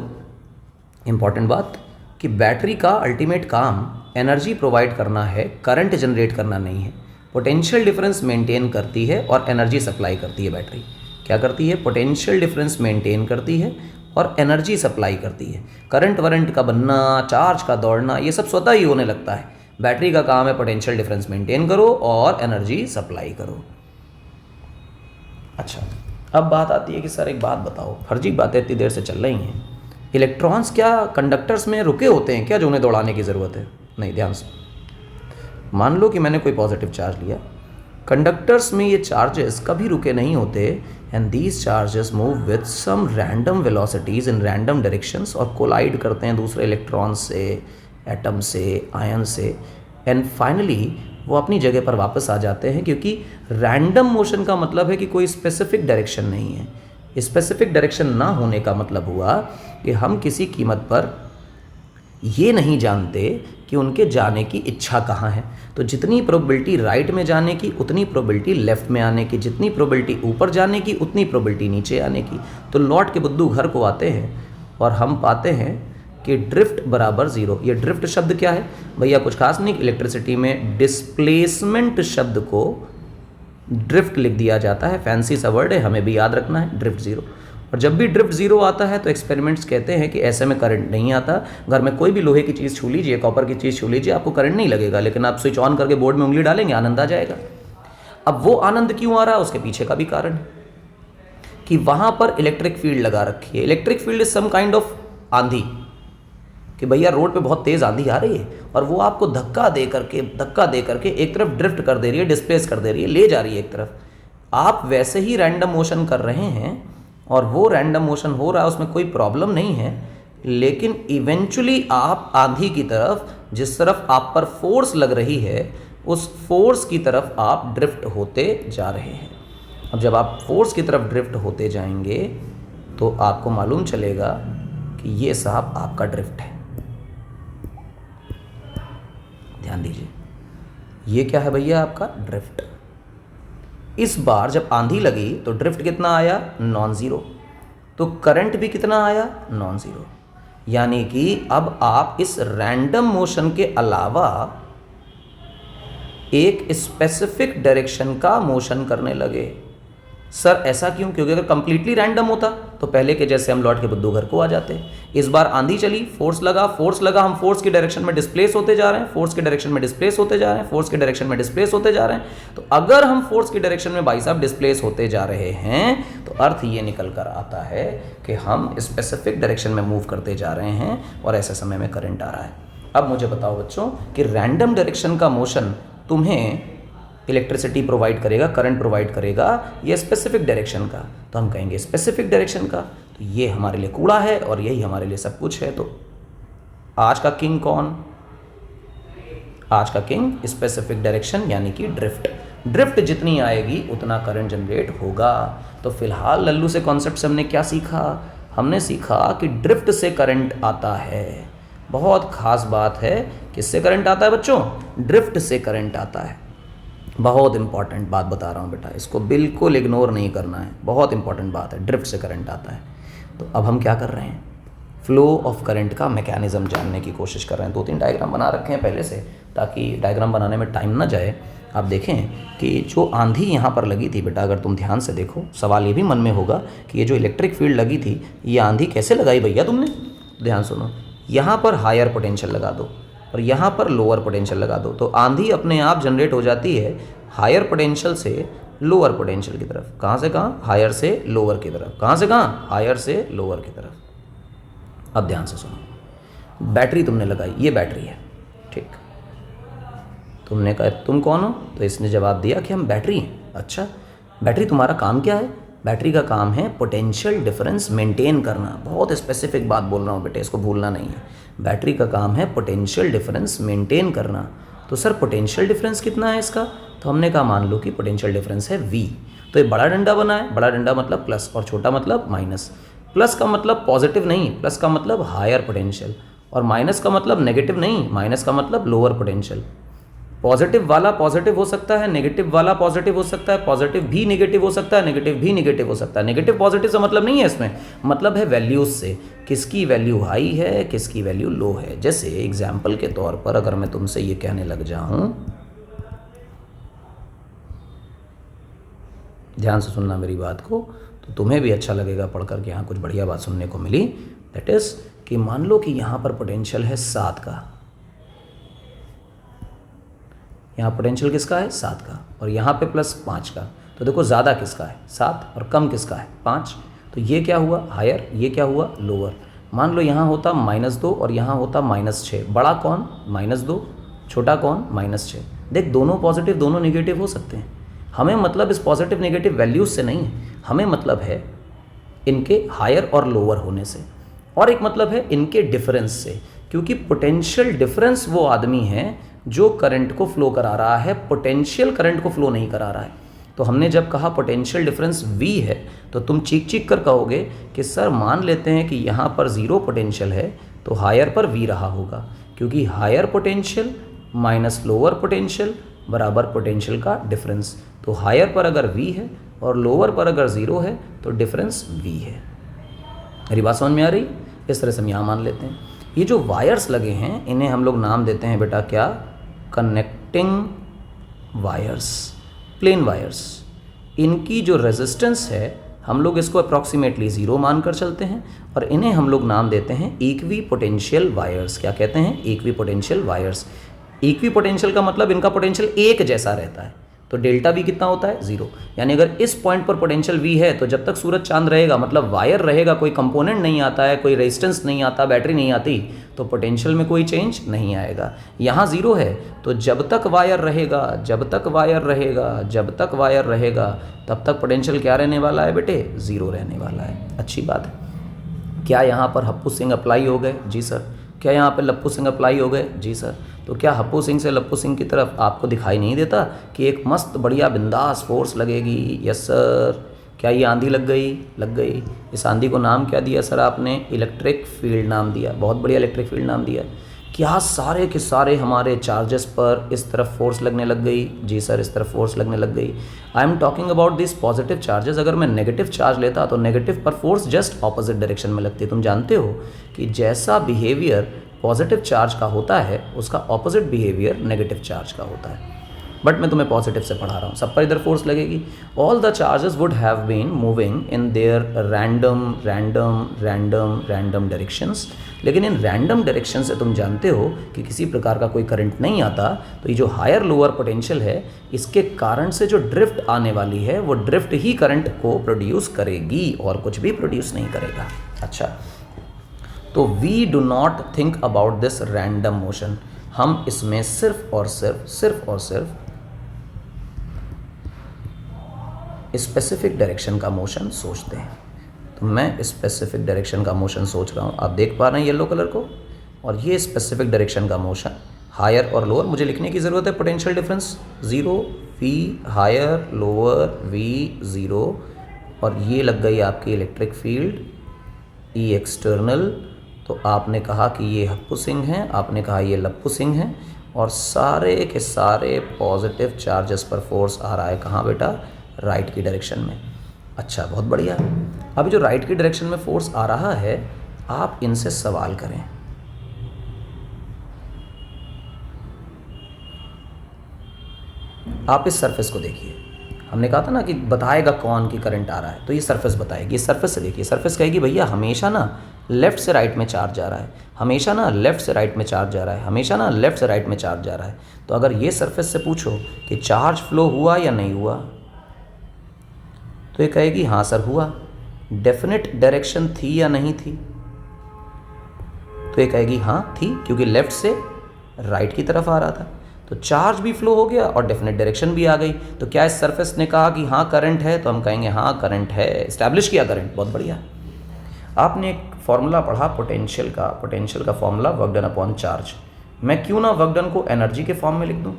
[SPEAKER 1] इंपॉर्टेंट बात, कि बैटरी का अल्टीमेट काम एनर्जी प्रोवाइड करना है, करंट जनरेट करना नहीं है। पोटेंशियल डिफरेंस मेंटेन करती है और एनर्जी सप्लाई करती है। बैटरी क्या करती है? पोटेंशियल डिफरेंस मेंटेन करती है और एनर्जी सप्लाई करती है। करंट वरंट का बनना, चार्ज का दौड़ना, ये सब स्वतः ही होने लगता है। बैटरी का काम है पोटेंशियल डिफरेंस मेंटेन करो और एनर्जी सप्लाई करो। अच्छा, अब बात आती है कि सर एक बात बताओ, फर्जी बातें इतनी देर से चल रही हैं, इलेक्ट्रॉन्स क्या कंडक्टर्स में रुके होते हैं क्या जो उन्हें दौड़ाने की ज़रूरत है? नहीं, ध्यान से मान लो कि मैंने कोई पॉजिटिव चार्ज लिया, कंडक्टर्स में ये चार्जेस कभी रुके नहीं होते, and these charges move with some random velocities in random directions और कोलाइड करते हैं दूसरे इलेक्ट्रॉन से, एटम से, आयन से, एंड फाइनली वो अपनी जगह पर वापस आ जाते हैं। क्योंकि रैंडम मोशन का मतलब है कि कोई स्पेसिफिक डायरेक्शन नहीं है। स्पेसिफिक डायरेक्शन ना होने का मतलब हुआ कि हम किसी कीमत पर ये नहीं जानते कि उनके जाने की इच्छा कहाँ है। तो जितनी प्रोबेबिलिटी राइट में जाने की उतनी प्रोबेबिलिटी लेफ़्ट में आने की, जितनी प्रोबेबिलिटी ऊपर जाने की उतनी प्रोबेबिलिटी नीचे आने की। तो लौट के बुद्धू घर को आते हैं और हम पाते हैं कि ड्रिफ्ट बराबर ज़ीरो। ये ड्रिफ्ट शब्द क्या है भैया? कुछ खास नहीं, इलेक्ट्रिसिटी में डिस्प्लेसमेंट शब्द को ड्रिफ्ट लिख दिया जाता है, फैंसी सा वर्ड है, हमें भी याद रखना है, ड्रिफ्ट ज़ीरो। और जब भी ड्रिफ्ट ज़ीरो आता है तो एक्सपेरिमेंट्स कहते हैं कि ऐसे में करंट नहीं आता। घर में कोई भी लोहे की चीज़ छू लीजिए, कॉपर की चीज़ छू लीजिए, आपको करंट नहीं लगेगा, लेकिन आप स्विच ऑन करके बोर्ड में उंगली डालेंगे, आनंद आ जाएगा। अब वो आनंद क्यों आ रहा है, उसके पीछे का भी कारण है कि वहाँ पर इलेक्ट्रिक फील्ड लगा रखी है। Electric field is some kind of आंधी, कि भैया रोड पे बहुत तेज़ आंधी आ रही है और वो आपको धक्का दे करके एक तरफ ड्रिफ्ट कर दे रही है, डिस्प्लेस कर दे रही है, ले जा रही है एक तरफ। आप वैसे ही रैंडम मोशन कर रहे हैं और वो रैंडम मोशन हो रहा है, उसमें कोई प्रॉब्लम नहीं है, लेकिन इवेंचुअली आप आंधी की तरफ, जिस तरफ आप पर फोर्स लग रही है, उस फोर्स की तरफ आप ड्रिफ्ट होते जा रहे हैं। अब जब आप फोर्स की तरफ ड्रिफ्ट होते जाएंगे तो आपको मालूम चलेगा कि ये साहब आपका ड्रिफ्ट है। ध्यान दीजिए, ये क्या है भैया? आपका ड्रिफ्ट। इस बार जब आंधी लगी तो ड्रिफ्ट कितना आया? Non zero. तो करंट भी कितना आया? Non zero. यानी कि अब आप इस रैंडम मोशन के अलावा एक स्पेसिफिक डायरेक्शन का मोशन करने लगे। सर ऐसा क्यों? क्योंकि अगर कंप्लीटली रैंडम होता तो पहले के जैसे हम लौट के बुद्धू घर को आ जाते। इस बार आंधी चली, फोर्स लगा, हम फोर्स की डायरेक्शन में डिस्प्लेस होते जा रहे हैं, फोर्स की डायरेक्शन में डिस्प्लेस होते जा रहे हैं, फोर्स की डायरेक्शन में डिस्प्लेस होते जा रहे हैं। तो अगर हम फोर्स की डायरेक्शन में भाई साहब डिस्प्लेस होते जा रहे हैं तो अर्थ ये निकल कर आता है कि हम स्पेसिफिक डायरेक्शन में मूव करते जा रहे हैं और ऐसे समय में करंट आ रहा है। अब मुझे बताओ बच्चों कि रैंडम डायरेक्शन का मोशन तुम्हें इलेक्ट्रिसिटी प्रोवाइड करेगा, करंट प्रोवाइड करेगा, ये स्पेसिफिक डायरेक्शन का, तो हम कहेंगे स्पेसिफिक डायरेक्शन का। तो ये हमारे लिए कूड़ा है और यही हमारे लिए सब कुछ है। तो आज का किंग कौन? आज का किंग स्पेसिफिक डायरेक्शन यानी कि ड्रिफ्ट। ड्रिफ्ट जितनी आएगी उतना करंट जनरेट होगा। तो फिलहाल लल्लू से कॉन्सेप्ट से हमने क्या सीखा? हमने सीखा कि ड्रिफ्ट से करंट आता है। बहुत खास बात है। किससे करंट आता है बच्चों? ड्रिफ्ट से करंट आता है। बहुत इंपॉर्टेंट बात बता रहा हूँ बेटा, इसको बिल्कुल इग्नोर नहीं करना है, बहुत इंपॉर्टेंट बात है। ड्रिफ्ट से करंट आता है। तो अब हम क्या कर रहे हैं? फ्लो ऑफ करंट का मैकेनिज्म जानने की कोशिश कर रहे हैं। 2-3 डायग्राम बना रखे हैं पहले से, ताकि डायग्राम बनाने में टाइम ना जाए। आप देखें कि जो आंधी यहाँ पर लगी थी बेटा, अगर तुम ध्यान से देखो, सवाल ये भी मन में होगा कि ये जो इलेक्ट्रिक फील्ड लगी थी, ये आंधी कैसे लगाई भैया तुमने? ध्यान सुनो, यहाँ पर हायर पोटेंशियल लगा दो और यहाँ पर लोअर पोटेंशियल लगा दो, तो आंधी अपने आप जनरेट हो जाती है हायर पोटेंशियल से लोअर पोटेंशियल की तरफ। कहाँ से कहाँ? हायर से लोअर की तरफ। कहाँ से कहाँ? हायर से लोअर की तरफ। अब ध्यान से सुनो, बैटरी तुमने लगाई, ये बैटरी है, ठीक। तुमने कहा तुम कौन हो? तो इसने जवाब दिया कि हम बैटरी हैं। अच्छा, बैटरी तुम्हारा काम क्या है? बैटरी का काम है पोटेंशियल डिफरेंस मेंटेन करना। बहुत स्पेसिफिक बात बोल रहा हूँ बेटे, इसको भूलना नहीं है। बैटरी का काम है पोटेंशियल डिफरेंस मेंटेन करना। तो सर पोटेंशियल डिफरेंस कितना है इसका? तो हमने कहा मान लो कि पोटेंशियल डिफरेंस है V। तो ये बड़ा डंडा बना है, बड़ा डंडा मतलब प्लस और छोटा मतलब माइनस। प्लस का मतलब पॉजिटिव नहीं, प्लस का मतलब हायर पोटेंशियल, और माइनस का मतलब नेगेटिव नहीं, माइनस का मतलब लोअर पोटेंशियल। पॉजिटिव वाला पॉजिटिव हो सकता है, नेगेटिव वाला पॉजिटिव हो सकता है, पॉजिटिव भी नेगेटिव हो सकता है, नेगेटिव भी नेगेटिव हो सकता है। नेगेटिव पॉजिटिव से मतलब नहीं है इसमें, मतलब है वैल्यूज से, किसकी वैल्यू हाई है, किसकी वैल्यू लो है। जैसे एग्जाम्पल के तौर पर अगर मैं तुमसे ये कहने लग जाऊं, ध्यान से सुनना मेरी बात को, तो तुम्हें भी अच्छा लगेगा पढ़कर कि यहाँ कुछ बढ़िया बात सुनने को मिली। दैट इज कि मान लो कि यहाँ पर पोटेंशियल है 7 का, यहाँ पोटेंशियल किसका है? 7 का, और यहाँ पे प्लस 5 का। तो देखो ज़्यादा किसका है? 7, और कम किसका है? 5। तो ये क्या हुआ? हायर, ये क्या हुआ? लोअर। मान लो यहाँ होता -2 और यहाँ होता -6। बड़ा कौन? -2। छोटा कौन? -6। देख, दोनों पॉजिटिव दोनों नेगेटिव हो सकते हैं। हमें मतलब इस पॉजिटिव नेगेटिव वैल्यूज से नहीं है, हमें मतलब है इनके हायर और लोअर होने से, और एक मतलब है इनके डिफरेंस से। क्योंकि पोटेंशियल डिफरेंस वो आदमी है जो करंट को फ्लो करा रहा है, पोटेंशियल करंट को फ्लो नहीं करा रहा है। तो हमने जब कहा पोटेंशियल डिफरेंस V है, तो तुम चीख चीख कर कहोगे कि सर मान लेते हैं कि यहाँ पर 0 पोटेंशियल है तो हायर पर V रहा होगा, क्योंकि higher potential minus lower potential बराबर पोटेंशियल का डिफरेंस। तो हायर पर अगर V है और लोअर पर अगर 0 है तो डिफरेंस V है। मेरी बात समझ में आ रही? इस तरह से हम यहाँ मान लेते हैं। ये जो वायर्स लगे हैं इन्हें हम लोग नाम देते हैं बेटा क्या? Connecting wires, plain wires. इनकी जो रेजिस्टेंस है हम लोग इसको अप्रॉक्सीमेटली 0 मानकर चलते हैं, और इन्हें हम लोग नाम देते हैं इक्वी पोटेंशियल वायर्स। क्या कहते हैं? Equi potential wires. Equi potential का मतलब इनका पोटेंशियल एक जैसा रहता है। तो डेल्टा V कितना होता है? 0। यानी अगर इस पॉइंट पर पोटेंशियल V है तो जब तक सूरज चांद रहेगा, मतलब वायर रहेगा, कोई कंपोनेंट नहीं आता है, कोई रेजिस्टेंस नहीं आता, बैटरी नहीं आती, तो पोटेंशियल में कोई चेंज नहीं आएगा। यहाँ ज़ीरो है तो जब तक वायर रहेगा, जब तक वायर रहेगा, जब तक वायर रहेगा, तब तक पोटेंशियल क्या रहने वाला है बेटे? ज़ीरो रहने वाला है। अच्छी बात है। क्या यहाँ पर हप्पू सिंह अप्लाई हो गए? जी सर। क्या यहाँ पर लप्पू सिंह अप्लाई हो गए? जी सर। तो क्या हप्पू सिंह से लप्पू सिंह की तरफ आपको दिखाई नहीं देता कि एक मस्त बढ़िया बिंदास फोर्स लगेगी? Yes sir. क्या ये आंधी लग गई? लग गई। इस आंधी को नाम क्या दिया सर आपने? इलेक्ट्रिक फील्ड नाम दिया। बहुत बढ़िया, इलेक्ट्रिक फील्ड नाम दिया। क्या सारे के सारे हमारे चार्जेस पर इस तरफ फोर्स लगने लग गई? जी सर, इस तरफ फोर्स लगने लग गई। I am talking about this positive charges. अगर मैं नेगेटिव चार्ज लेता तो नेगेटिव पर फोर्स जस्ट ऑपोजिट डायरेक्शन में लगती। तुम जानते हो कि जैसा बिहेवियर पॉजिटिव चार्ज का होता है उसका ऑपोजिट बिहेवियर नेगेटिव चार्ज का होता है। बट मैं तुम्हें पॉजिटिव से पढ़ा रहा हूँ, सब पर इधर फोर्स लगेगी। All the charges would have been moving in their random directions. लेकिन इन रैंडम डायरेक्शन से तुम जानते हो कि किसी प्रकार का कोई करंट नहीं आता। तो ये जो हायर लोअर पोटेंशियल है, इसके कारण से जो ड्रिफ्ट आने वाली है वो ड्रिफ्ट ही करंट को प्रोड्यूस करेगी और कुछ भी प्रोड्यूस नहीं करेगा। अच्छा, तो we do not think about this random motion. हम इसमें सिर्फ और सिर्फ स्पेसिफिक डायरेक्शन का मोशन सोचते हैं। तो मैं स्पेसिफिक डायरेक्शन का मोशन सोच रहा हूँ। आप देख पा रहे हैं येलो कलर को, और ये स्पेसिफिक डायरेक्शन का मोशन हायर और लोअर। मुझे लिखने की ज़रूरत है potential difference 0 V higher lower V 0, और ये लग गई आपकी इलेक्ट्रिक फील्ड E एक्सटर्नल। तो आपने कहा कि ये हप्पू सिंह हैं, आपने कहा ये लप्पू सिंह हैं, और सारे के सारे पॉजिटिव चार्जेस पर फोर्स आ रहा है कहाँ बेटा? राइट की डायरेक्शन में। अच्छा, बहुत बढ़िया। अभी जो राइट की डायरेक्शन में फोर्स आ रहा है, आप इनसे सवाल करें। आप इस सरफेस को देखिए। हमने कहा था ना कि बताएगा कौन कि करंट आ रहा है, तो ये सरफेस बताएगी। इस सरफेस से देखिए, सरफेस कहेगी भैया हमेशा ना लेफ्ट से राइट में चार्ज जा रहा है, हमेशा ना लेफ्ट से राइट में चार्ज जा रहा है, हमेशा ना लेफ्ट से राइट में चार्ज जा रहा है। तो अगर ये सरफेस से पूछो कि चार्ज फ्लो हुआ या नहीं हुआ, तो ये कहेगी हाँ सर हुआ। डेफिनेट डायरेक्शन थी या नहीं थी? तो ये कहेगी हाँ थी, क्योंकि लेफ्ट से राइट की तरफ आ रहा था। तो चार्ज भी फ्लो हो गया और डेफिनेट डायरेक्शन भी आ गई। तो क्या इस सरफेस ने कहा कि हाँ करंट है? तो हम कहेंगे हाँ करंट है, इस्टेब्लिश किया करंट। बहुत बढ़िया। आपने एक फॉर्मूला पढ़ा पोटेंशियल का formula work done upon charge. मैं क्यों ना वर्क डन को एनर्जी के फॉर्म में लिख दूं?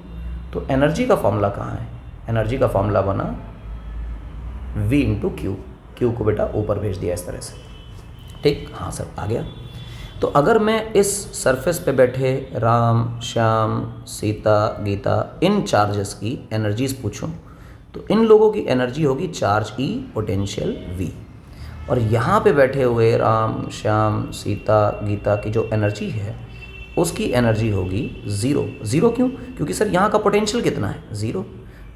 [SPEAKER 1] तो एनर्जी का फॉर्मूला कहाँ है? एनर्जी का फॉर्मूला बना V इंटू क्यू। क्यू को बेटा ऊपर भेज दिया इस तरह से, ठीक? हाँ सर, आ गया। तो अगर मैं इस सरफेस पे बैठे राम, श्याम, सीता, गीता, इन चार्जेस की एनर्जीज पूछूं, तो इन लोगों की एनर्जी होगी चार्ज E, पोटेंशियल V। और यहाँ पे बैठे हुए राम, श्याम, सीता, गीता की जो एनर्जी है, उसकी एनर्जी होगी 0। 0 क्यों? क्योंकि सर यहाँ का पोटेंशियल कितना है? 0।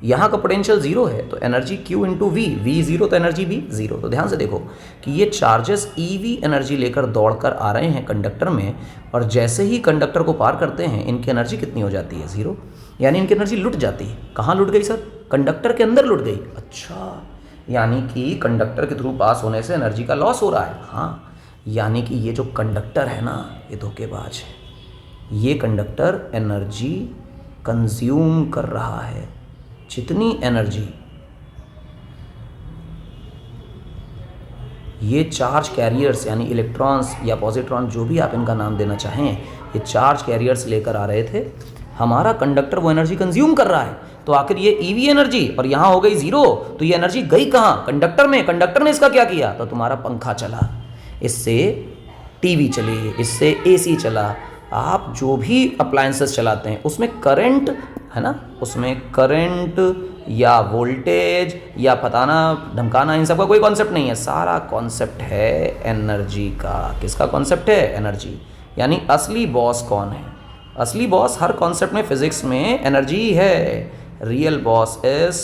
[SPEAKER 1] यहाँ का पोटेंशियल 0 है, तो energy Q into V, V 0 तो एनर्जी भी 0। तो ध्यान से देखो कि ये चार्जेस EV एनर्जी लेकर दौड़कर आ रहे हैं कंडक्टर में, और जैसे ही कंडक्टर को पार करते हैं इनकी एनर्जी कितनी हो जाती है? 0। यानी इनकी एनर्जी लुट जाती है। कहाँ लुट गई सर? कंडक्टर के अंदर लुट गई। अच्छा, यानी कि कंडक्टर के थ्रू पास होने से एनर्जी का लॉस हो रहा है। हाँ, यानी कि ये जो कंडक्टर है ना, ये धोखेबाज है। ये कंडक्टर एनर्जी कंज्यूम कर रहा है। जितनी एनर्जी ये चार्ज कैरियर्स यानी इलेक्ट्रॉन्स या पॉजिट्रॉन, जो भी आप इनका नाम देना चाहें, ये चार्ज कैरियर्स लेकर आ रहे थे, हमारा कंडक्टर वो एनर्जी कंज्यूम कर रहा है। तो आखिर ये ईवी एनर्जी, और यहाँ हो गई 0, तो ये एनर्जी गई कहाँ? कंडक्टर में। कंडक्टर ने इसका क्या किया? तो तुम्हारा पंखा चला, इससे टीवी चली, इससे एसी चला। आप जो भी अप्लायंसेस चलाते हैं उसमें करंट है ना, उसमें करंट या वोल्टेज या पताना धमकाना, इन सब का कोई कॉन्सेप्ट नहीं है। सारा कॉन्सेप्ट है एनर्जी का। किसका कॉन्सेप्ट है? एनर्जी। यानी असली बॉस कौन है? असली बॉस हर कॉन्सेप्ट में फिजिक्स में एनर्जी है। Real boss is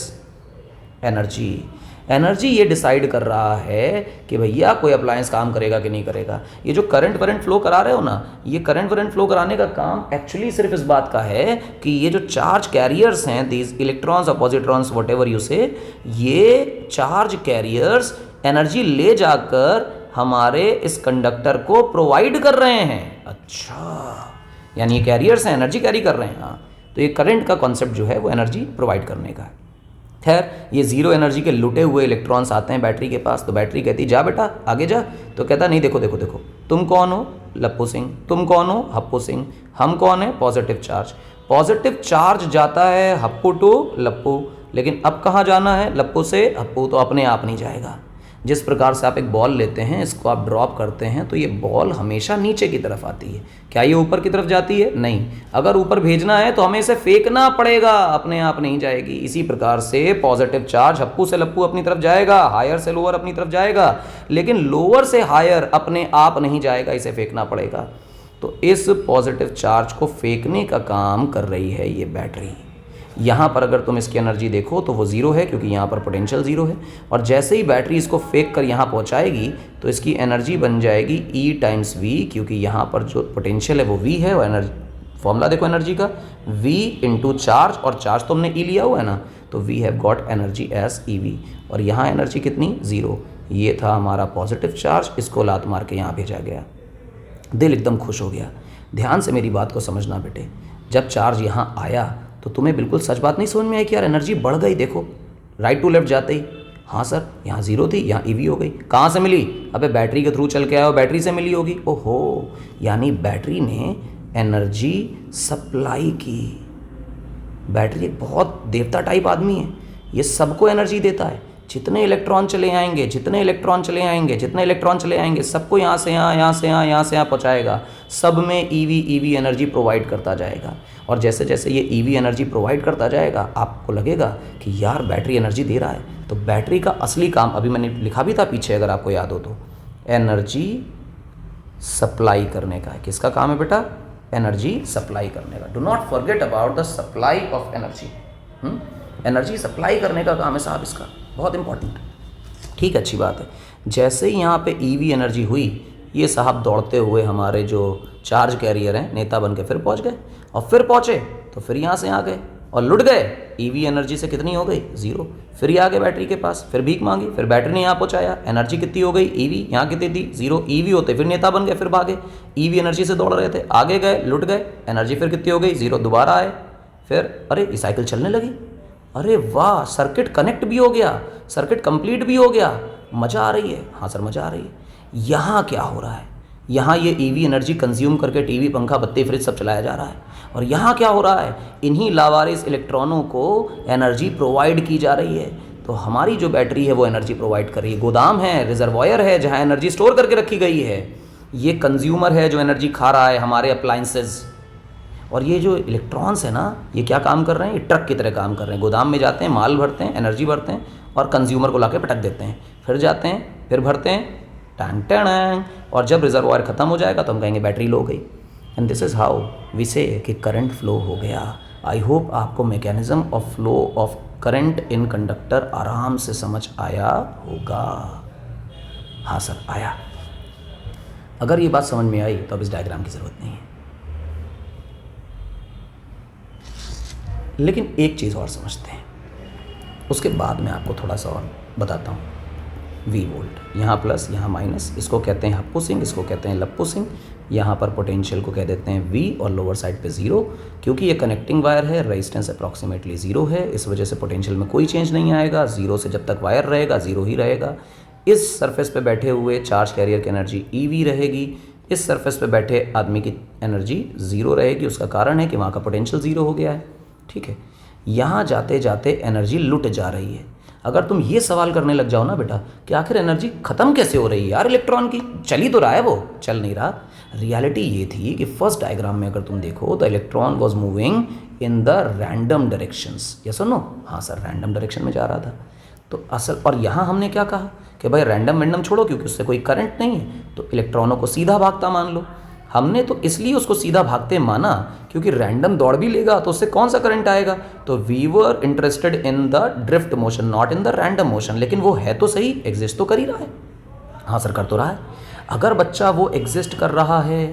[SPEAKER 1] energy. Energy ये डिसाइड कर रहा है कि भैया कोई अप्लायंस काम करेगा कि नहीं करेगा। ये जो करंट वरेंट फ्लो करा रहे हो ना, ये करंट वरेंट फ्लो कराने का काम एक्चुअली सिर्फ इस बात का है कि ये जो चार्ज कैरियर्स हैं, दीज इलेक्ट्रॉन्स और पॉजिट्रॉन्स वट एवर यू से, ये चार्ज कैरियर्स एनर्जी ले जाकर हमारे इस कंडक्टर को प्रोवाइड कर रहे हैं। अच्छा, यानी ये कैरियर्स हैं, एनर्जी कैरी कर रहे हैं। हाँ, तो ये करंट का कॉन्सेप्ट जो है वो एनर्जी प्रोवाइड करने का है। खैर, ये जीरो एनर्जी के लुटे हुए इलेक्ट्रॉन्स आते हैं बैटरी के पास, तो बैटरी कहती जा बेटा आगे जा, तो कहता नहीं देखो देखो देखो, तुम कौन हो? लप्पू सिंह। तुम कौन हो? हप्पू सिंह। हम कौन है? Positive charge. पॉजिटिव चार्ज जाता है हप्पू टू लप्पू, लेकिन अब कहाँ जाना है? लप्पू से हप्पू, तो अपने आप नहीं जाएगा। जिस प्रकार से आप एक बॉल लेते हैं, इसको आप ड्रॉप करते हैं, तो ये बॉल हमेशा नीचे की तरफ आती है। क्या ये ऊपर की तरफ जाती है? नहीं। अगर ऊपर भेजना है तो हमें इसे फेंकना पड़ेगा, अपने आप नहीं जाएगी। इसी प्रकार से पॉजिटिव चार्ज हप्पू से लप्पू अपनी तरफ जाएगा, हायर से लोअर अपनी तरफ जाएगा, लेकिन लोअर से हायर अपने आप नहीं जाएगा, इसे फेंकना पड़ेगा। तो इस पॉजिटिव चार्ज को फेंकने का काम कर रही है ये बैटरी। यहाँ पर अगर तुम इसकी एनर्जी देखो तो वो ज़ीरो है, क्योंकि यहाँ पर पोटेंशियल ज़ीरो है, और जैसे ही बैटरी इसको फेंक कर यहाँ पहुँचाएगी तो इसकी एनर्जी बन जाएगी E टाइम्स V, क्योंकि यहाँ पर जो पोटेंशियल है वो V है, और एनर्जी फॉर्मूला देखो एनर्जी का, V इंटू चार्ज, और चार्ज तो हमने E लिया हुआ है ना, तो we have got energy as EV, और यहाँ एनर्जी कितनी? ज़ीरो। ये था हमारा पॉजिटिव चार्ज, इसको लात मार के यहाँ भेजा गया। दिल एकदम खुश हो गया। ध्यान से मेरी बात को समझना बेटे, जब चार्ज यहाँ आया तो तुम्हें बिल्कुल सच बात नहीं समझ में आई कि यार एनर्जी बढ़ गई, देखो राइट टू लेफ्ट जाते ही। हाँ सर, यहाँ ज़ीरो थी, यहाँ EV हो गई। कहाँ से मिली? अबे बैटरी के थ्रू चल के आया हो, बैटरी से मिली होगी। ओहो, यानी बैटरी ने एनर्जी सप्लाई की। बैटरी एक बहुत देवता टाइप आदमी है, ये सबको एनर्जी देता है। जितने इलेक्ट्रॉन चले आएंगे, जितने इलेक्ट्रॉन चले आएंगे, जितने इलेक्ट्रॉन चले आएंगे, सबको यहाँ से यहाँ, यहाँ से यहाँ, यहाँ से यहाँ पहुँचाएगा। सब में EV एनर्जी प्रोवाइड करता जाएगा, और जैसे जैसे ये EV एनर्जी प्रोवाइड करता जाएगा, आपको लगेगा कि यार बैटरी एनर्जी दे रहा है। तो बैटरी का असली काम अभी मैंने लिखा भी था पीछे, अगर आपको याद हो तो, एनर्जी सप्लाई करने का है। किसका काम है बेटा? एनर्जी सप्लाई करने का। Do not forget about the supply of energy. Energy supply करने का काम है साहब इसका, बहुत इंपॉर्टेंट। ठीक, अच्छी बात है। जैसे ही यहाँ पे EV एनर्जी हुई, ये साहब दौड़ते हुए हमारे जो चार्ज कैरियर हैं, नेता बन के फिर पहुँच गए, और फिर पहुँचे तो फिर यहाँ से आ गए और लुट गए। EV एनर्जी से कितनी हो गई? ज़ीरो। फिर ये आ गए बैटरी के पास, फिर भीख मांगी, फिर बैटरी ने यहाँ पहुँचाया, एनर्जी कितनी हो गई? EV। यहाँ कितनी थी? ज़ीरो। EV होते फिर नेता बन गए, फिर भागे। EV एनर्जी से दौड़ रहे थे, आगे गए, लुट गए, एनर्जी फिर कितनी हो गई? ज़ीरो। दोबारा आए, फिर अरे ये साइकिल चलने लगी। अरे वाह, सर्किट कनेक्ट भी हो गया, सर्किट कंप्लीट भी हो गया। मज़ा आ रही है? हाँ सर मज़ा आ रही है। यहाँ क्या हो रहा है? यहाँ ये EV एनर्जी कंज्यूम करके टीवी, पंखा, बत्ती, फ्रिज सब चलाया जा रहा है। और यहाँ क्या हो रहा है? इन्हीं लावारिस इलेक्ट्रॉनों को एनर्जी प्रोवाइड की जा रही है। तो हमारी जो बैटरी है वो एनर्जी प्रोवाइड कर रही है। गोदाम है, रिजर्वॉयर है जहाँ एनर्जी स्टोर करके रखी गई है। ये कंज्यूमर है जो एनर्जी खा रहा है, हमारे अप्लाइंसेस। और ये जो इलेक्ट्रॉन्स है ना, ये क्या काम कर रहे हैं? ये ट्रक की तरह काम कर रहे हैं। गोदाम में जाते हैं, माल भरते हैं, एनर्जी भरते हैं, और कंज्यूमर को लाके पटक देते हैं। फिर जाते हैं, फिर भरते हैं, टैंग टैंग, और जब रिजर्वॉयर ख़त्म हो जाएगा तो हम कहेंगे बैटरी लो गई। And this is how we say कि करंट फ्लो हो गया। आई होप आपको mechanism of flow of current in conductor आराम से समझ आया होगा। हाँ सर आया। अगर ये बात समझ में आई तो अब इस डायग्राम की ज़रूरत नहीं है। लेकिन एक चीज़ और समझते हैं, उसके बाद मैं आपको थोड़ा सा और बताता हूँ। V वोल्ट, यहाँ प्लस यहाँ माइनस, इसको कहते हैं हप्पू सिंह, इसको कहते हैं लप्पू सिंह। यहाँ पर पोटेंशियल को कह देते हैं V, और लोअर साइड पे ज़ीरो, क्योंकि ये कनेक्टिंग वायर है, रेजिस्टेंस अप्रॉक्सीमेटली ज़ीरो है, इस वजह से पोटेंशियल में कोई चेंज नहीं आएगा। ज़ीरो से जब तक वायर रहेगा ज़ीरो ही रहेगा। इस सरफेस पे बैठे हुए चार्ज कैरियर की एनर्जी EV रहेगी, इस सरफेस पे बैठे आदमी की एनर्जी ज़ीरो रहेगी। उसका कारण है कि वहाँ का पोटेंशियल ज़ीरो हो गया है। ठीक है, यहाँ जाते जाते एनर्जी लुट जा रही है। अगर तुम ये सवाल करने लग जाओ ना बेटा कि आखिर एनर्जी ख़त्म कैसे हो रही है यार, इलेक्ट्रॉन की चल ही तो रहा है, वो चल नहीं रहा। रियलिटी ये थी कि फर्स्ट डायग्राम में अगर तुम देखो तो electron was moving in the random directions. Yes और नो? हाँ सर, रैंडम डायरेक्शन में जा रहा था। तो असल, और यहाँ हमने क्या कहा कि भाई रैंडम छोड़ो, क्योंकि उससे कोई करंट नहीं है, तो इलेक्ट्रॉनों को सीधा भागता मान लो। हमने तो इसलिए उसको सीधा भागते माना क्योंकि रैंडम दौड़ भी लेगा तो उससे कौन सा करंट आएगा। तो we were interested in the drift motion, not in the random motion. लेकिन वो है तो सही, एग्जिस्ट तो कर ही रहा है। हाँ सर कर तो रहा है। अगर बच्चा वो एग्जिस्ट कर रहा है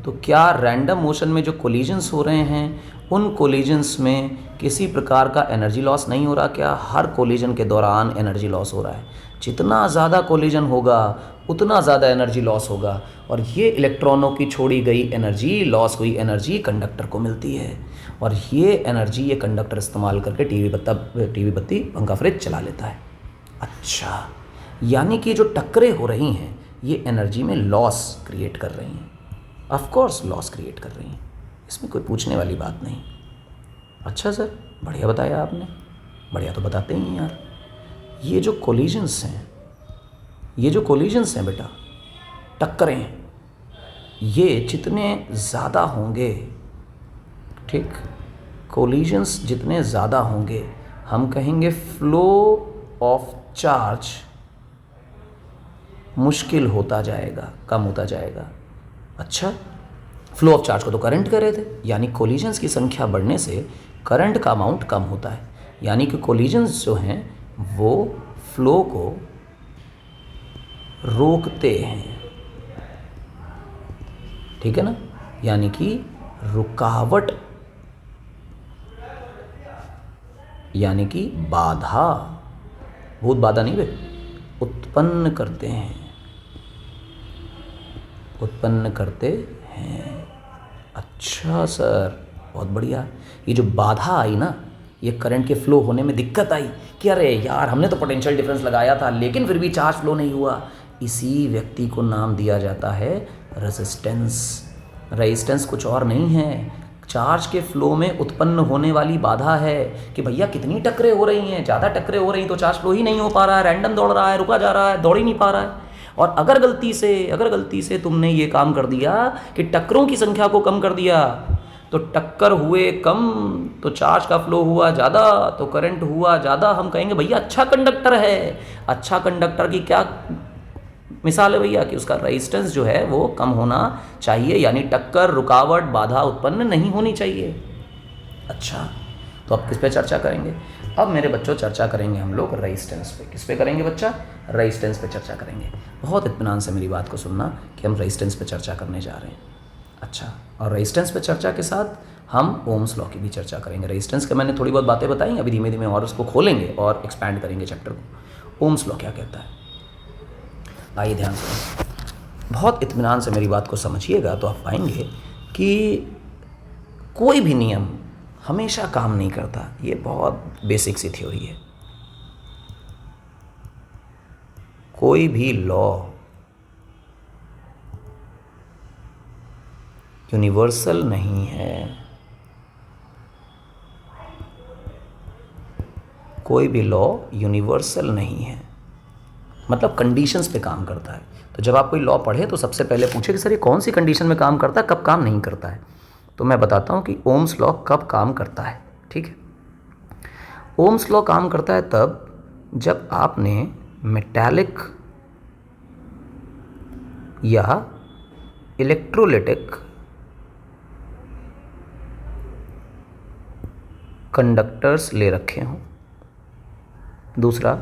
[SPEAKER 1] तो क्या रैंडम मोशन में जो कोलिजन्स हो रहे हैं उन कोलिजन्स में किसी प्रकार का एनर्जी लॉस नहीं हो रहा? क्या हर कोलिजन के दौरान एनर्जी लॉस हो रहा है? जितना ज़्यादा कोलिजन होगा उतना ज़्यादा एनर्जी लॉस होगा, और ये इलेक्ट्रॉनों की छोड़ी गई एनर्जी, लॉस हुई एनर्जी कंडक्टर को मिलती है, और ये एनर्जी ये कंडक्टर इस्तेमाल करके टीवी बत्ती पंखा फ्रिज चला लेता है। अच्छा, यानी कि जो टक्करें हो रही हैं ये एनर्जी में लॉस क्रिएट कर रही हैं। ऑफ कोर्स लॉस क्रिएट कर रही हैं, इसमें कोई पूछने वाली बात नहीं। अच्छा सर, बढ़िया बताया आपने, बढ़िया तो बताते ही हैं यार। ये जो कोलिजन्स हैं बेटा, टक्करें, ये जितने ज़्यादा होंगे, ठीक, कोलिजन्स जितने ज़्यादा होंगे हम कहेंगे फ्लो ऑफ चार्ज मुश्किल होता जाएगा, कम होता जाएगा। अच्छा, फ्लो ऑफ चार्ज को तो करंट कह रहे थे, यानी कोलिजन्स की संख्या बढ़ने से करंट का अमाउंट कम होता है, यानी कि कोलिजन्स जो हैं वो फ्लो को रोकते हैं, ठीक है ना, यानी कि रुकावट, यानी कि बाधा, भूत बाधा नहीं बे, उत्पन्न करते हैं। अच्छा सर, बहुत बढ़िया। ये जो बाधा आई ना, ये करंट के फ्लो होने में दिक्कत आई कि अरे यार हमने तो पोटेंशियल डिफरेंस लगाया था लेकिन फिर भी चार्ज फ्लो नहीं हुआ, इसी व्यक्ति को नाम दिया जाता है रेजिस्टेंस। रेजिस्टेंस कुछ और नहीं है, चार्ज के फ्लो में उत्पन्न होने वाली बाधा है कि भैया कितनी टक्करें हो रही हैं, ज़्यादा टक्करें हो रही तो चार्ज फ्लो ही नहीं हो पा रहा है, रैंडम दौड़ रहा है, रुका जा रहा है, दौड़ ही नहीं पा रहा है। और अगर गलती से तुमने ये काम कर दिया कि टक्करों की संख्या को कम कर दिया, तो टक्कर हुए कम तो चार्ज का फ्लो हुआ ज़्यादा, तो करंट हुआ ज़्यादा, हम कहेंगे भैया अच्छा कंडक्टर है। अच्छा कंडक्टर की क्या मिसाल है भैया कि उसका रेजिस्टेंस जो है वो कम होना चाहिए, यानी टक्कर, रुकावट, बाधा उत्पन्न नहीं होनी चाहिए। अच्छा, तो अब किस पे चर्चा करेंगे? अब मेरे बच्चों चर्चा करेंगे हम लोग रेजिस्टेंस पे। किस पे करेंगे बच्चा? रेजिस्टेंस पे चर्चा करेंगे। बहुत इत्मीनान से मेरी बात को सुनना कि हम रेजिस्टेंस पे चर्चा करने जा रहे हैं। अच्छा, और रेजिस्टेंस पे चर्चा के साथ हम ओम्स लॉ की भी चर्चा करेंगे। रेजिस्टेंस के मैंने थोड़ी बहुत बातें बताई, अभी धीमे धीमे और उसको खोलेंगे और एक्सपैंड करेंगे चैप्टर को। ओम्स लॉ क्या कहता है, आइए ध्यान से, बहुत इत्मीनान से मेरी बात को समझिएगा तो आप पाएंगे कि कोई भी नियम हमेशा काम नहीं करता। ये बहुत बेसिक सी थ्योरी है। कोई भी लॉ यूनिवर्सल नहीं है। कोई भी लॉ यूनिवर्सल नहीं है, मतलब कंडीशंस पे काम करता है। तो जब आप कोई लॉ पढ़े तो सबसे पहले पूछे कि सर ये कौन सी कंडीशन में काम करता है, कब काम नहीं करता है। तो मैं बताता हूँ कि ओम्स लॉ कब काम करता है। ठीक है, ओम्स लॉ काम करता है तब जब आपने मेटालिक या इलेक्ट्रोलिटिक कंडक्टर्स ले रखे हों। दूसरा,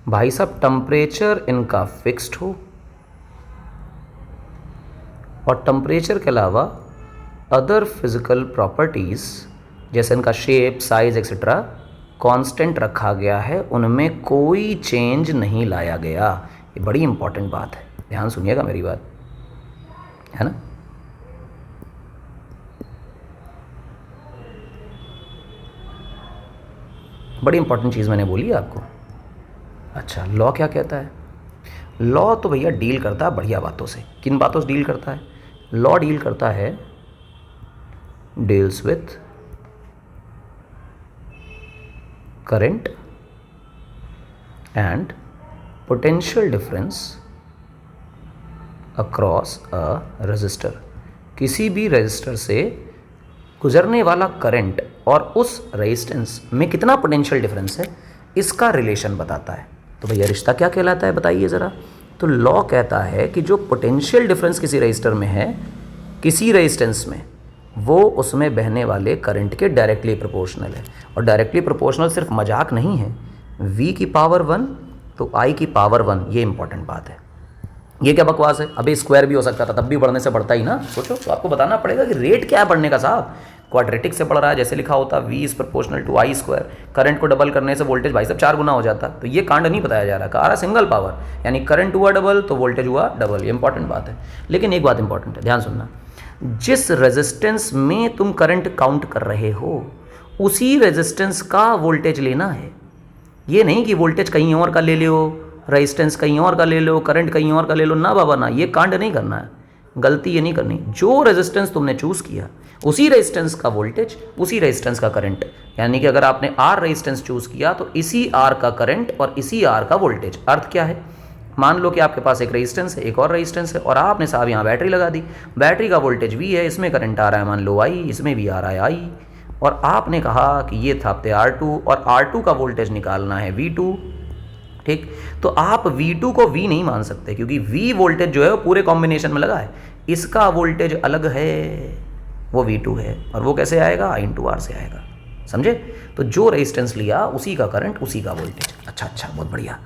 [SPEAKER 1] भाई साहब टेम्परेचर इनका फिक्स्ड हो, और टेम्परेचर के अलावा अदर फिजिकल प्रॉपर्टीज़ जैसे इनका शेप, साइज एक्सेट्रा कांस्टेंट रखा गया है, उनमें कोई चेंज नहीं लाया गया। ये बड़ी इंपॉर्टेंट बात है, ध्यान सुनिएगा मेरी बात, है ना। बड़ी इंपॉर्टेंट चीज़ मैंने बोली है आपको। अच्छा, लॉ क्या कहता है? लॉ तो भैया डील करता है बढ़िया बातों से। किन बातों से डील करता है? लॉ डील करता है, deals with current and potential difference across a resistor. किसी भी रेजिस्टर से गुजरने वाला करंट और उस रेजिस्टेंस में कितना पोटेंशियल डिफरेंस है, इसका रिलेशन बताता है। तो भैया रिश्ता क्या कहलाता है बताइए ज़रा। तो लॉ कहता है कि जो पोटेंशियल डिफरेंस किसी रेजिस्टर में है, किसी रेजिस्टेंस में, वो उसमें बहने वाले करंट के डायरेक्टली प्रोपोर्शनल है। और डायरेक्टली प्रोपोर्शनल सिर्फ मजाक नहीं है, v की पावर 1 तो i की पावर 1, ये इंपॉर्टेंट बात है।
[SPEAKER 2] ये क्या बकवास है? अबे स्क्वायर भी हो सकता था, तब भी बढ़ने से बढ़ता ही ना। सोचो, तो आपको बताना पड़ेगा कि रेट क्या है बढ़ने का साहब। क्वाड्रेटिक से बढ़ रहा है, जैसे लिखा होता v is proportional to I square. Current को डबल करने से वोल्टेज भाई साहब 4 गुना हो जाता। तो ये कांड नहीं बताया जा रहा, कहा रहा सिंगल पावर, यानी करंट हुआ डबल तो वोल्टेज हुआ डबल। ये इंपॉर्टेंट बात है। लेकिन एक बात इंपॉर्टेंट है, ध्यान सुनना, जिस रेजिस्टेंस में तुम करंट काउंट कर रहे हो उसी रेजिस्टेंस का वोल्टेज लेना है। ये नहीं कि वोल्टेज कहीं और का ले लो, रेजिस्टेंस कहीं और का ले लो, करंट कहीं और का ले लो, ना बाबा ना, ये कांड नहीं करना है, गलती ये नहीं करनी। जो रेजिस्टेंस तुमने चूज़ किया उसी रेजिस्टेंस का वोल्टेज, उसी रेजिस्टेंस का करंट। यानी कि अगर आपने आर रेजिस्टेंस चूज़ किया तो इसी आर का करंट और इसी आर का वोल्टेज। अर्थ क्या है? मान लो कि आपके पास एक रेजिस्टेंस है, एक और रेजिस्टेंस है, और आपने साहब यहाँ बैटरी लगा दी। बैटरी का वोल्टेज वी है, इसमें करंट आ रहा है मान लो आई, इसमें भी आ रहा है आई, और आपने कहा कि ये थापते R2 और R2 का वोल्टेज निकालना है V2। ठीक, तो आप V2 को V नहीं मान सकते, क्योंकि V वोल्टेज जो है वो पूरे कॉम्बिनेशन में लगा है, इसका वोल्टेज अलग है, वो V2 है, और वो कैसे आएगा? I इंटू R से आएगा। समझे? तो जो रेजिस्टेंस लिया उसी का करंट, उसी का वोल्टेज। अच्छा, बहुत बढ़िया।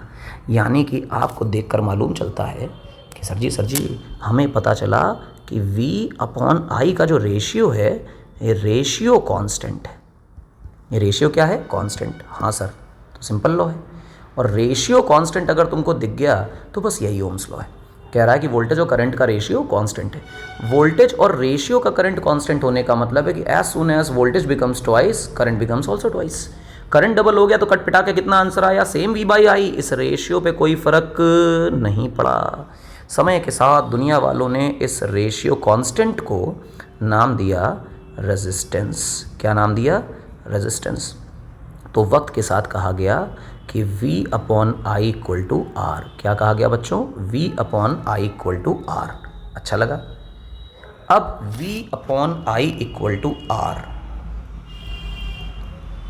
[SPEAKER 2] यानी कि आपको देखकर मालूम चलता है कि सर जी हमें पता चला कि V अपॉन I का जो रेशियो है, ये रेशियो कांस्टेंट है। ये रेशियो क्या है? कांस्टेंट। हाँ सर, तो सिंपल लॉ है। और रेशियो कांस्टेंट अगर तुमको दिख गया तो बस यही ओम्स लॉ है। कह रहा है कि वोल्टेज और करंट का रेशियो कांस्टेंट है। वोल्टेज और रेशियो का करंट कांस्टेंट होने का मतलब है कि as soon as voltage becomes twice, current becomes also twice. Current double हो गया तो कट पिटा के कितना आंसर आया? Same V by I. इस रेशियो पे कोई फर्क नहीं पड़ा। समय के साथ दुनिया वालों ने इस रेशियो कांस्टेंट को नाम दिया रेजिस्टेंस। क्या नाम दिया? रेजिस्टेंस। तो वक्त के साथ कहा गया कि V upon I equal to R. क्या कहा गया बच्चों? V upon I equal to R. अच्छा लगा? अब V upon I equal to R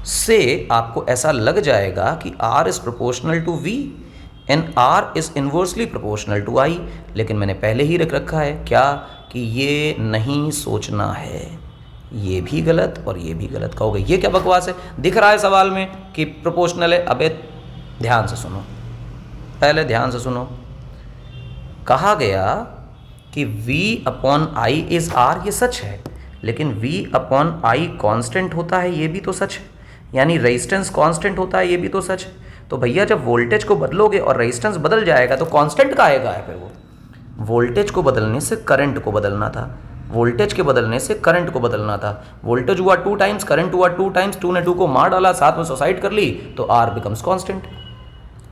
[SPEAKER 2] से आपको ऐसा लग जाएगा कि R is proportional to V and R is inversely proportional to I। लेकिन मैंने पहले ही रख रखा है क्या, कि ये नहीं सोचना है। ये भी गलत और ये भी गलत। कहोगे ये क्या बकवास है? दिख रहा है सवाल में कि प्रोपोर्शनल है। अबे ध्यान से सुनो, पहले ध्यान से सुनो। कहा गया कि V upon I is R, ये सच है, लेकिन V अपॉन आई कांस्टेंट होता है, ये भी तो सच है। यानी रेजिस्टेंस कांस्टेंट होता है, ये भी तो सच है। तो भैया जब वोल्टेज को बदलोगे और रेजिस्टेंस बदल जाएगा तो कांस्टेंट का आएगा है। फिर वो वोल्टेज को बदलने से करंट को बदलना था, वोल्टेज के बदलने से करंट को बदलना था। वोल्टेज हुआ 2 टाइम्स, करंट हुआ 2 टाइम्स, 2 ने 2 को मार डाला, साथ में सुसाइड कर ली, तो R बिकम्स कांस्टेंट।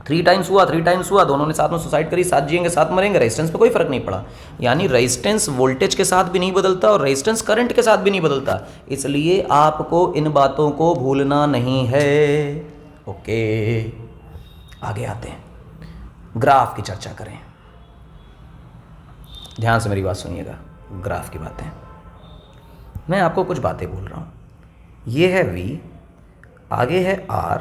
[SPEAKER 2] 3 टाइम्स हुआ, 3 टाइम्स हुआ, दोनों ने साथ में सुसाइड करी, साथ जिएंगे साथ मरेंगे, रेजिस्टेंस पे कोई फर्क नहीं पड़ा। यानी रेजिस्टेंस वोल्टेज के साथ भी नहीं बदलता और रेजिस्टेंस करंट के साथ भी नहीं बदलता। इसलिए आपको इन बातों को भूलना नहीं है। ओके, आगे आते हैं, ग्राफ की चर्चा करें। ध्यान से मेरी बात सुनिएगा, ग्राफ की बातें। मैं आपको कुछ बातें बोल रहा हूँ। ये है V, आगे है R,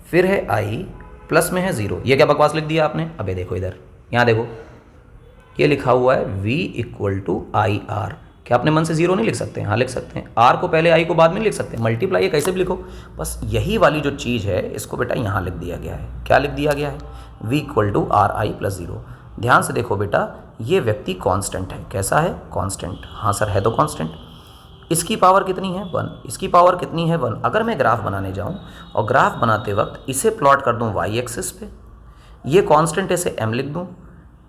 [SPEAKER 2] फिर है I, प्लस में है 0। ये क्या बकवास लिख दिया आपने? अबे देखो इधर, यहाँ देखो, ये लिखा हुआ है V equal to I R. क्या अपने मन से 0 नहीं लिख सकते? हाँ लिख सकते हैं। R को पहले I को बाद में लिख सकते हैं। मल्टीप्लाई ये कैसे भी लिखो, बस यही वाली जो चीज़ है इसको बेटा यहाँ लिख दिया गया है। क्या लिख दिया गया है? V equal to R I plus 0। ध्यान से देखो बेटा, ये व्यक्ति कांस्टेंट है। कैसा है? कांस्टेंट। हाँ सर है तो कांस्टेंट। इसकी पावर कितनी है? 1। इसकी पावर कितनी है? 1। अगर मैं ग्राफ बनाने जाऊं और ग्राफ बनाते वक्त इसे प्लॉट कर दूं y एक्सिस पे, ये कांस्टेंट इसे m लिख दूं,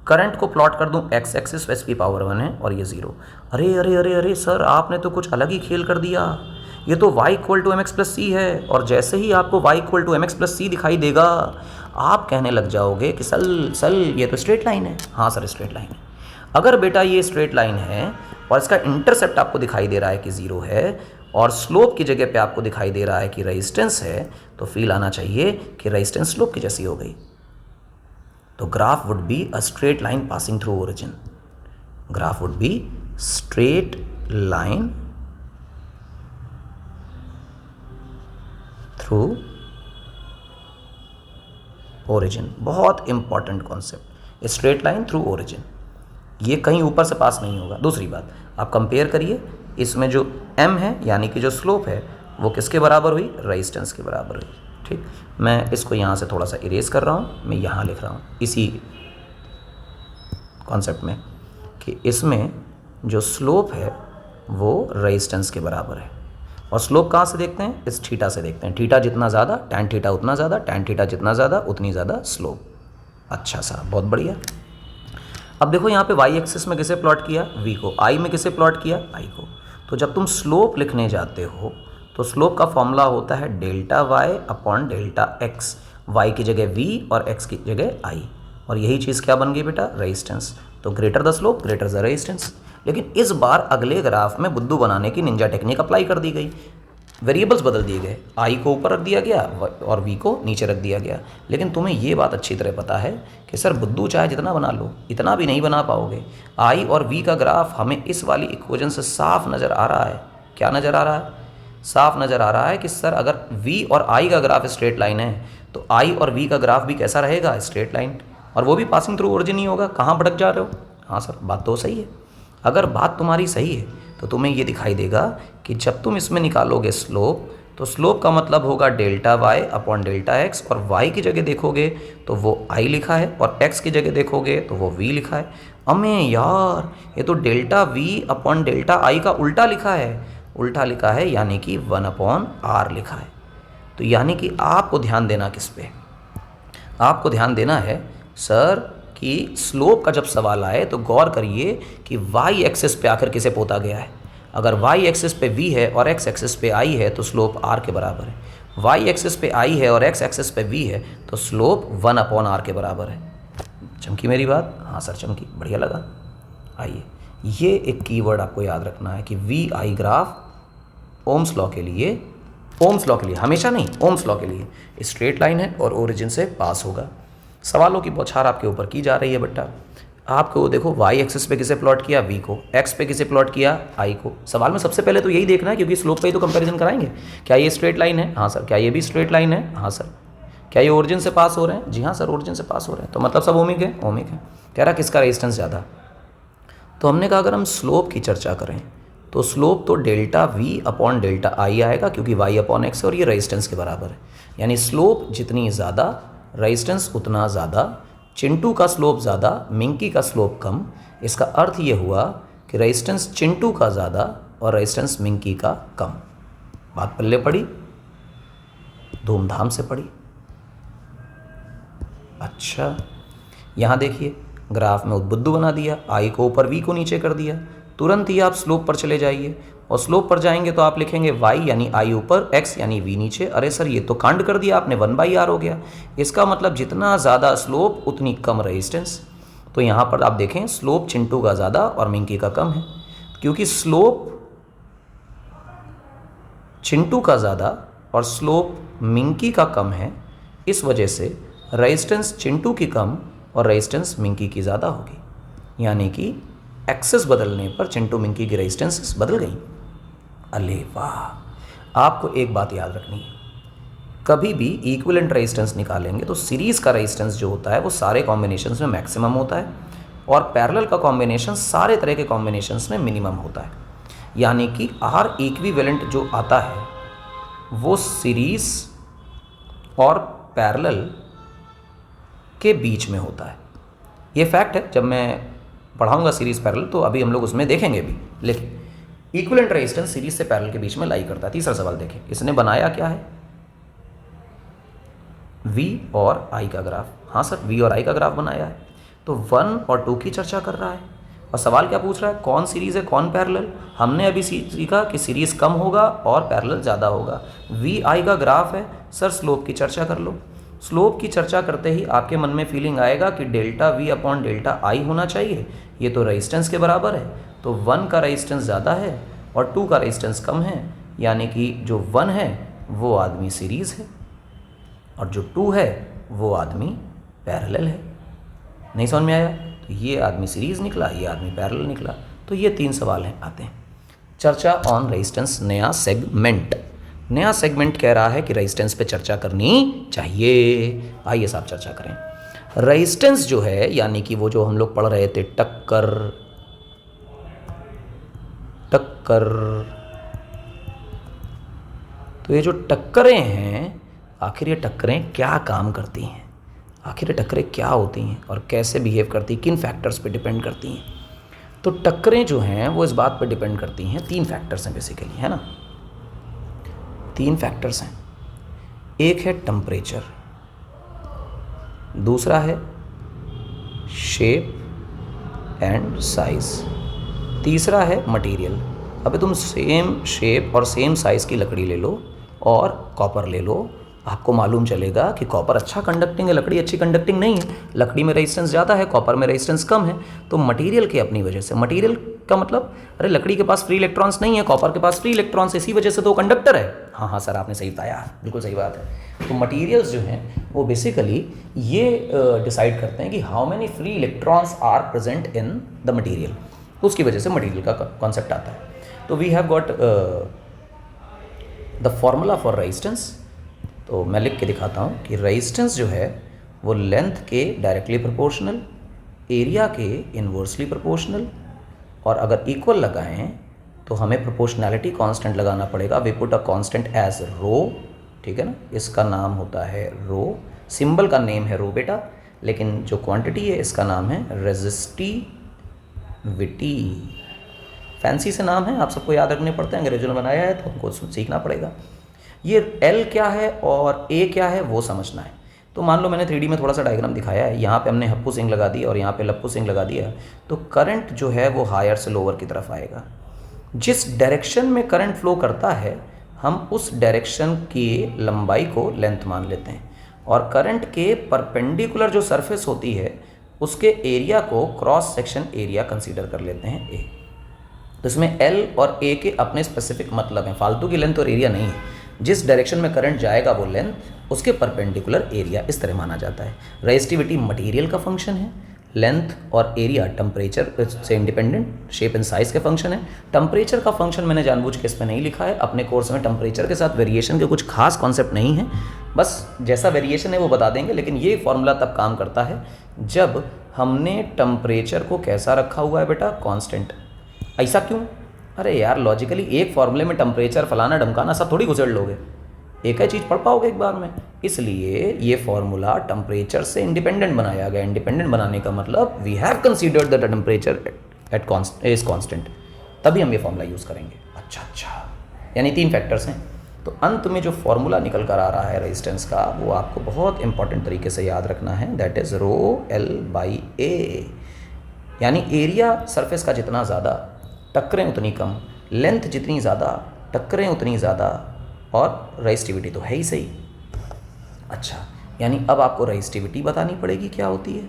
[SPEAKER 2] करंट को प्लॉट कर दूं x एक्सिस पे, इसकी पावर 1 है और ये 0। अरे अरे अरे अरे सर, आपने तो कुछ अलग ही खेल कर दिया। ये तो y equal to mx plus C है, और जैसे ही आपको y equal to mx plus C दिखाई देगा आप कहने लग जाओगे कि सल ये तो स्ट्रेट लाइन है। हाँ सर स्ट्रेट लाइन है। अगर बेटा ये स्ट्रेट लाइन है और इसका इंटरसेप्ट आपको दिखाई दे रहा है कि 0 है और स्लोप की जगह पे आपको दिखाई दे रहा है कि रेजिस्टेंस है, तो फील आना चाहिए कि रेजिस्टेंस स्लोप की जैसी हो गई। तो graph would be a straight line passing through origin. Graph would be straight line through origin. बहुत important concept, straight line through origin. ये कहीं ऊपर से पास नहीं होगा। दूसरी बात, आप कंपेयर करिए, इसमें जो m है यानी कि जो स्लोप है वो किसके बराबर हुई? रेजिस्टेंस के बराबर हुई। ठीक, मैं इसको यहाँ से थोड़ा सा इरेज कर रहा हूँ, मैं यहाँ लिख रहा हूँ इसी कॉन्सेप्ट में कि इसमें जो स्लोप है वो रेजिस्टेंस के बराबर है। और स्लोप कहाँ से देखते हैं? इस थीटा से देखते हैं। थीटा जितना ज़्यादा टैन थीटा उतना ज़्यादा, टैन थीटा जितना ज़्यादा उतनी ज़्यादा स्लोप। अच्छा सा, बहुत बढ़िया। अब देखो यहाँ पे वाई एक्सिस में किसे प्लॉट किया? वी को। आई में किसे प्लॉट किया? आई को। तो जब तुम स्लोप लिखने जाते हो तो स्लोप का फॉर्मूला होता है delta Y upon delta X. Y की जगह वी और एक्स की जगह आई, और यही चीज़ क्या बन गई बेटा? रेजिस्टेंस। तो greater the slope greater the resistance. लेकिन इस बार अगले ग्राफ में बुद्धू बनाने की निंजा टेक्निक अप्लाई कर दी गई। वेरिएबल्स बदल दिए गए, आई को ऊपर रख दिया गया और वी को नीचे रख दिया गया। लेकिन तुम्हें ये बात अच्छी तरह पता है कि सर बुद्धू चाहे जितना बना लो इतना भी नहीं बना पाओगे। आई और वी का ग्राफ हमें इस वाली इक्वेशन से साफ नज़र आ रहा है। क्या नज़र आ रहा है? साफ नज़र आ रहा है कि सर अगर वी और आई का ग्राफ स्ट्रेट लाइन है तो आई और वी का ग्राफ भी कैसा रहेगा? Straight line. और वो भी पासिंग थ्रू ओरिजिन ही होगा। कहाँ भटक जा रहे हो? हाँ सर, बात तो सही है। अगर बात तुम्हारी सही है तो तुम्हें ये दिखाई देगा कि जब तुम इसमें निकालोगे स्लोप, तो स्लोप का मतलब होगा delta Y upon delta X, और वाई की जगह देखोगे तो वो आई लिखा है और एक्स की जगह देखोगे तो वो वी लिखा है। अमे यार, ये तो डेल्टा वी अपॉन डेल्टा आई का उल्टा लिखा है। उल्टा लिखा है यानी कि 1 अपॉन आर लिखा है। तो यानी कि आपको ध्यान देना किस पे? आपको ध्यान देना है सर कि स्लोप का जब सवाल आए तो गौर करिए कि वाई एक्सिस पे आकर किसे पोता गया है। अगर वाई एक्सिस पे वी है और एक्स एक्सिस पे आई है तो स्लोप आर के बराबर है। वाई एक्सिस पे आई है और एक्स एक्सिस पे वी है तो स्लोप 1 अपॉन आर के बराबर है। चमकी मेरी बात? हाँ सर चमकी, बढ़िया लगा। आइए, ये एक कीवर्ड आपको याद रखना है कि V I graph Ohm's law के लिए, हमेशा नहीं, ओम्स लॉ के लिए स्ट्रेट लाइन है और ओरिजिन से पास होगा। सवालों की बौछार आपके ऊपर की जा रही है बेटा। आपको देखो वाई एक्सिस पे किसे प्लॉट किया? वी को। एक्स पे किसे प्लॉट किया? आई को। सवाल में सबसे पहले तो यही देखना है, क्योंकि स्लोप पे ही तो कंपैरिजन कराएंगे। क्या ये स्ट्रेट लाइन है? हाँ सर। क्या ये भी स्ट्रेट लाइन है? हाँ सर। क्या ये ओरिजिन से पास हो रहे हैं? जी हाँ सर, ओरिजिन से पास हो रहे हैं। तो मतलब सब ओमिक है? ओमिक है। कह रहा किसका रेजिस्टेंस ज़्यादा? तो हमने कहा अगर हम स्लोप की चर्चा करें तो स्लोप तो डेल्टा वी अपॉन डेल्टा आई आएगा, क्योंकि वाई अपॉन एक्स है और ये रेजिस्टेंस के बराबर है। यानी स्लोप जितनी ज़्यादा रेजिस्टेंस उतना ज़्यादा। चिंटू का स्लोप ज़्यादा, मिंकी का स्लोप कम। इसका अर्थ ये हुआ कि रेजिस्टेंस चिंटू का ज़्यादा और रेजिस्टेंस मिंकी का कम। बात पल्ले पड़ी? धूमधाम से पड़ी। अच्छा, यहाँ देखिए ग्राफ में उद्बुद्ध बना दिया, आई को ऊपर वी को नीचे कर दिया। तुरंत ही आप स्लोप पर चले जाइए, और स्लोप पर जाएंगे तो आप लिखेंगे y यानी आई ऊपर, x यानी v नीचे। अरे सर ये तो कांड कर दिया आपने, 1/r हो गया। इसका मतलब जितना ज़्यादा स्लोप उतनी कम रेजिस्टेंस। तो यहाँ पर आप देखें स्लोप चिंटू का ज़्यादा और मिंकी का कम है। क्योंकि स्लोप चिंटू का ज़्यादा और स्लोप मिंकी का कम है, इस वजह से रेजिस्टेंस चिंटू की कम और रेजिस्टेंस मिंकी की ज़्यादा होगी। यानी कि एक्सेस बदलने पर चिंटू मिंकी की रेजिस्टेंस बदल गई। अरे वाह! आपको एक बात याद रखनी है, कभी भी इक्विवेलेंट रेजिस्टेंस निकालेंगे तो सीरीज़ का रेजिस्टेंस जो होता है वो सारे कॉम्बिनेशंस में मैक्सिमम होता है, और पैरेलल का कॉम्बिनेशन सारे तरह के कॉम्बिनेशंस में मिनिमम होता है। यानी कि आर इक्विवेलेंट जो आता है वो सीरीज़ और पैरेलल के बीच में होता है। ये फैक्ट है, जब मैं पढ़ाऊंगा सीरीज़ पैरेलल तो अभी हम लोग उसमें देखेंगे भी। लेकिन इक्विवेलेंट रेजिस्टेंस सीरीज से पैरेलल के बीच में लाई करता है। तीसरा सवाल देखें, इसने बनाया क्या है? V और I का ग्राफ। हाँ सर, V और I का ग्राफ बनाया है। तो 1 और 2 की चर्चा कर रहा है, और सवाल क्या पूछ रहा है? कौन सीरीज़ है कौन पैरेलल? हमने अभी सीखा कि सीरीज़ कम होगा और पैरेलल ज़्यादा होगा। V I का ग्राफ है, सर स्लोप की चर्चा कर लो। स्लोप की चर्चा करते ही आपके मन में फीलिंग आएगा कि delta V upon delta I होना चाहिए, ये तो रेजिस्टेंस के बराबर है। तो 1 का रेजिस्टेंस ज़्यादा है और 2 का रेजिस्टेंस कम है, यानी कि जो 1 है वो आदमी सीरीज़ है और जो 2 है वो आदमी पैरेलल है। नहीं समझ में आया? तो ये आदमी सीरीज़ निकला, ये आदमी पैरेलल निकला। तो ये 3 सवाल हैं आते हैं। चर्चा ऑन रेजिस्टेंस, नया सेगमेंट। नया सेगमेंट कह रहा है कि रेजिस्टेंस पे चर्चा करनी चाहिए। आइए साहब चर्चा करें। रेजिस्टेंस जो है, यानी कि वो जो हम लोग पढ़ रहे थे टक्कर, तो ये जो टक्करें हैं, आखिर ये टक्करें क्या काम करती हैं? आखिर टक्करें क्या होती हैं और कैसे बिहेव करती हैं, किन फैक्टर्स पे डिपेंड करती हैं? तो टक्करें जो हैं वो इस बात पे डिपेंड करती हैं, 3 फैक्टर्स हैं बेसिकली, है ना? 3 फैक्टर्स हैं। एक है टेम्परेचर, दूसरा है शेप एंड साइज़, तीसरा है मटेरियल। अबे तुम सेम शेप और सेम साइज़ की लकड़ी ले लो और कॉपर ले लो, आपको मालूम चलेगा कि कॉपर अच्छा कंडक्टिंग है, लकड़ी अच्छी कंडक्टिंग नहीं है। लकड़ी में रेजिस्टेंस ज़्यादा है, कॉपर में रेजिस्टेंस कम है। तो मटेरियल की अपनी वजह से, मटेरियल का मतलब अरे लकड़ी के पास फ्री इलेक्ट्रॉन्स नहीं है, कॉपर के पास फ्री इलेक्ट्रॉन्स, इसी वजह से तो कंडक्टर है। हाँ हाँ सर, आपने सही बताया, बिल्कुल सही बात है। तो मटीरियल्स जो हैं वो बेसिकली ये डिसाइड करते हैं कि how many free electrons are present in the material, उसकी वजह से मटीरियल का कॉन्सेप्ट आता है। तो we have got the formula for resistance. तो मैं लिख के दिखाता हूँ कि रेजिस्टेंस जो है वो लेंथ के डायरेक्टली प्रोपोर्शनल, एरिया के इन्वर्सली प्रोपोर्शनल, और अगर इक्वल लगाएं तो हमें प्रोपोर्शनैलिटी कांस्टेंट लगाना पड़ेगा। We put a constant as rho, ठीक है ना, इसका नाम होता है रो, सिंबल का नेम है रो बेटा, लेकिन जो क्वांटिटी है इसका नाम है रेजिस्टिविटी। फैंसी से नाम है, आप सबको याद रखने पड़ते हैं, अंग्रेजों ने बनाया है तो हमको सीखना पड़ेगा। ये L क्या है और A क्या है वो समझना है। तो मान लो मैंने 3D में थोड़ा सा डायग्राम दिखाया है, यहाँ पे हमने हप्पू सिंह लगा दी और यहाँ पे लप्पू सिंह लगा दिया, तो करंट जो है वो हायर से लोअर की तरफ आएगा। जिस डायरेक्शन में करंट फ्लो करता है हम उस डायरेक्शन की लंबाई को लेंथ मान लेते हैं, और करंट के परपेंडिकुलर जो सरफेस होती है उसके एरिया को क्रॉस सेक्शन एरिया कंसीडर कर लेते हैं A। तो इसमें L और A के अपने स्पेसिफिक मतलब हैं, फालतू की लेंथ और एरिया नहीं है। जिस डायरेक्शन में करंट जाएगा वो लेंथ, उसके परपेंडिकुलर एरिया, इस तरह माना जाता है। रेजिस्टिविटी मटेरियल का फंक्शन है, लेंथ और एरिया टेम्परेचर से इंडिपेंडेंट, शेप एंड साइज के फंक्शन है। टेम्परेचर का फंक्शन मैंने जानबूझ के इसमें नहीं लिखा है, अपने कोर्स में टेम्परेचर के साथ वेरिएशन के कुछ खास कॉन्सेप्ट नहीं है, बस जैसा वेरिएशन है वो बता देंगे। लेकिन ये फॉर्मूला तब काम करता है जब हमने टेम्परेचर को कैसा रखा हुआ है बेटा, कांस्टेंट। ऐसा क्यों? अरे यार लॉजिकली एक फॉर्मूले में टेम्परेचर फलाना ढमकाना सब थोड़ी घुसेड़ लोगे, एक ही चीज़ पढ़ पाओगे एक बार में। इसलिए ये फॉर्मूला टेम्परेचर से इंडिपेंडेंट बनाया गया। इंडिपेंडेंट बनाने का मतलब we have considered the temperature at is constant, तभी हम ये फॉर्मूला यूज़ करेंगे। अच्छा, यानी 3 फैक्टर्स हैं। तो अंत में जो फॉर्मूला निकल कर आ रहा है रेजिस्टेंस का, वो आपको बहुत इंपॉर्टेंट तरीके से याद रखना है, दैट इज़ रो L/A। यानी एरिया सरफेस का जितना ज़्यादा, टक्करें उतनी कम, लेंथ जितनी ज़्यादा, टक्करें उतनी ज़्यादा, और रेजिस्टिविटी तो है ही सही। अच्छा, यानी अब आपको रेजिस्टिविटी बतानी पड़ेगी क्या होती है,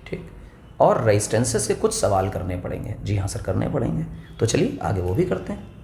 [SPEAKER 2] ठीक, और रेजिस्टेंसेस के कुछ सवाल करने पड़ेंगे। जी हाँ सर, करने पड़ेंगे। तो चलिए आगे वो भी करते हैं।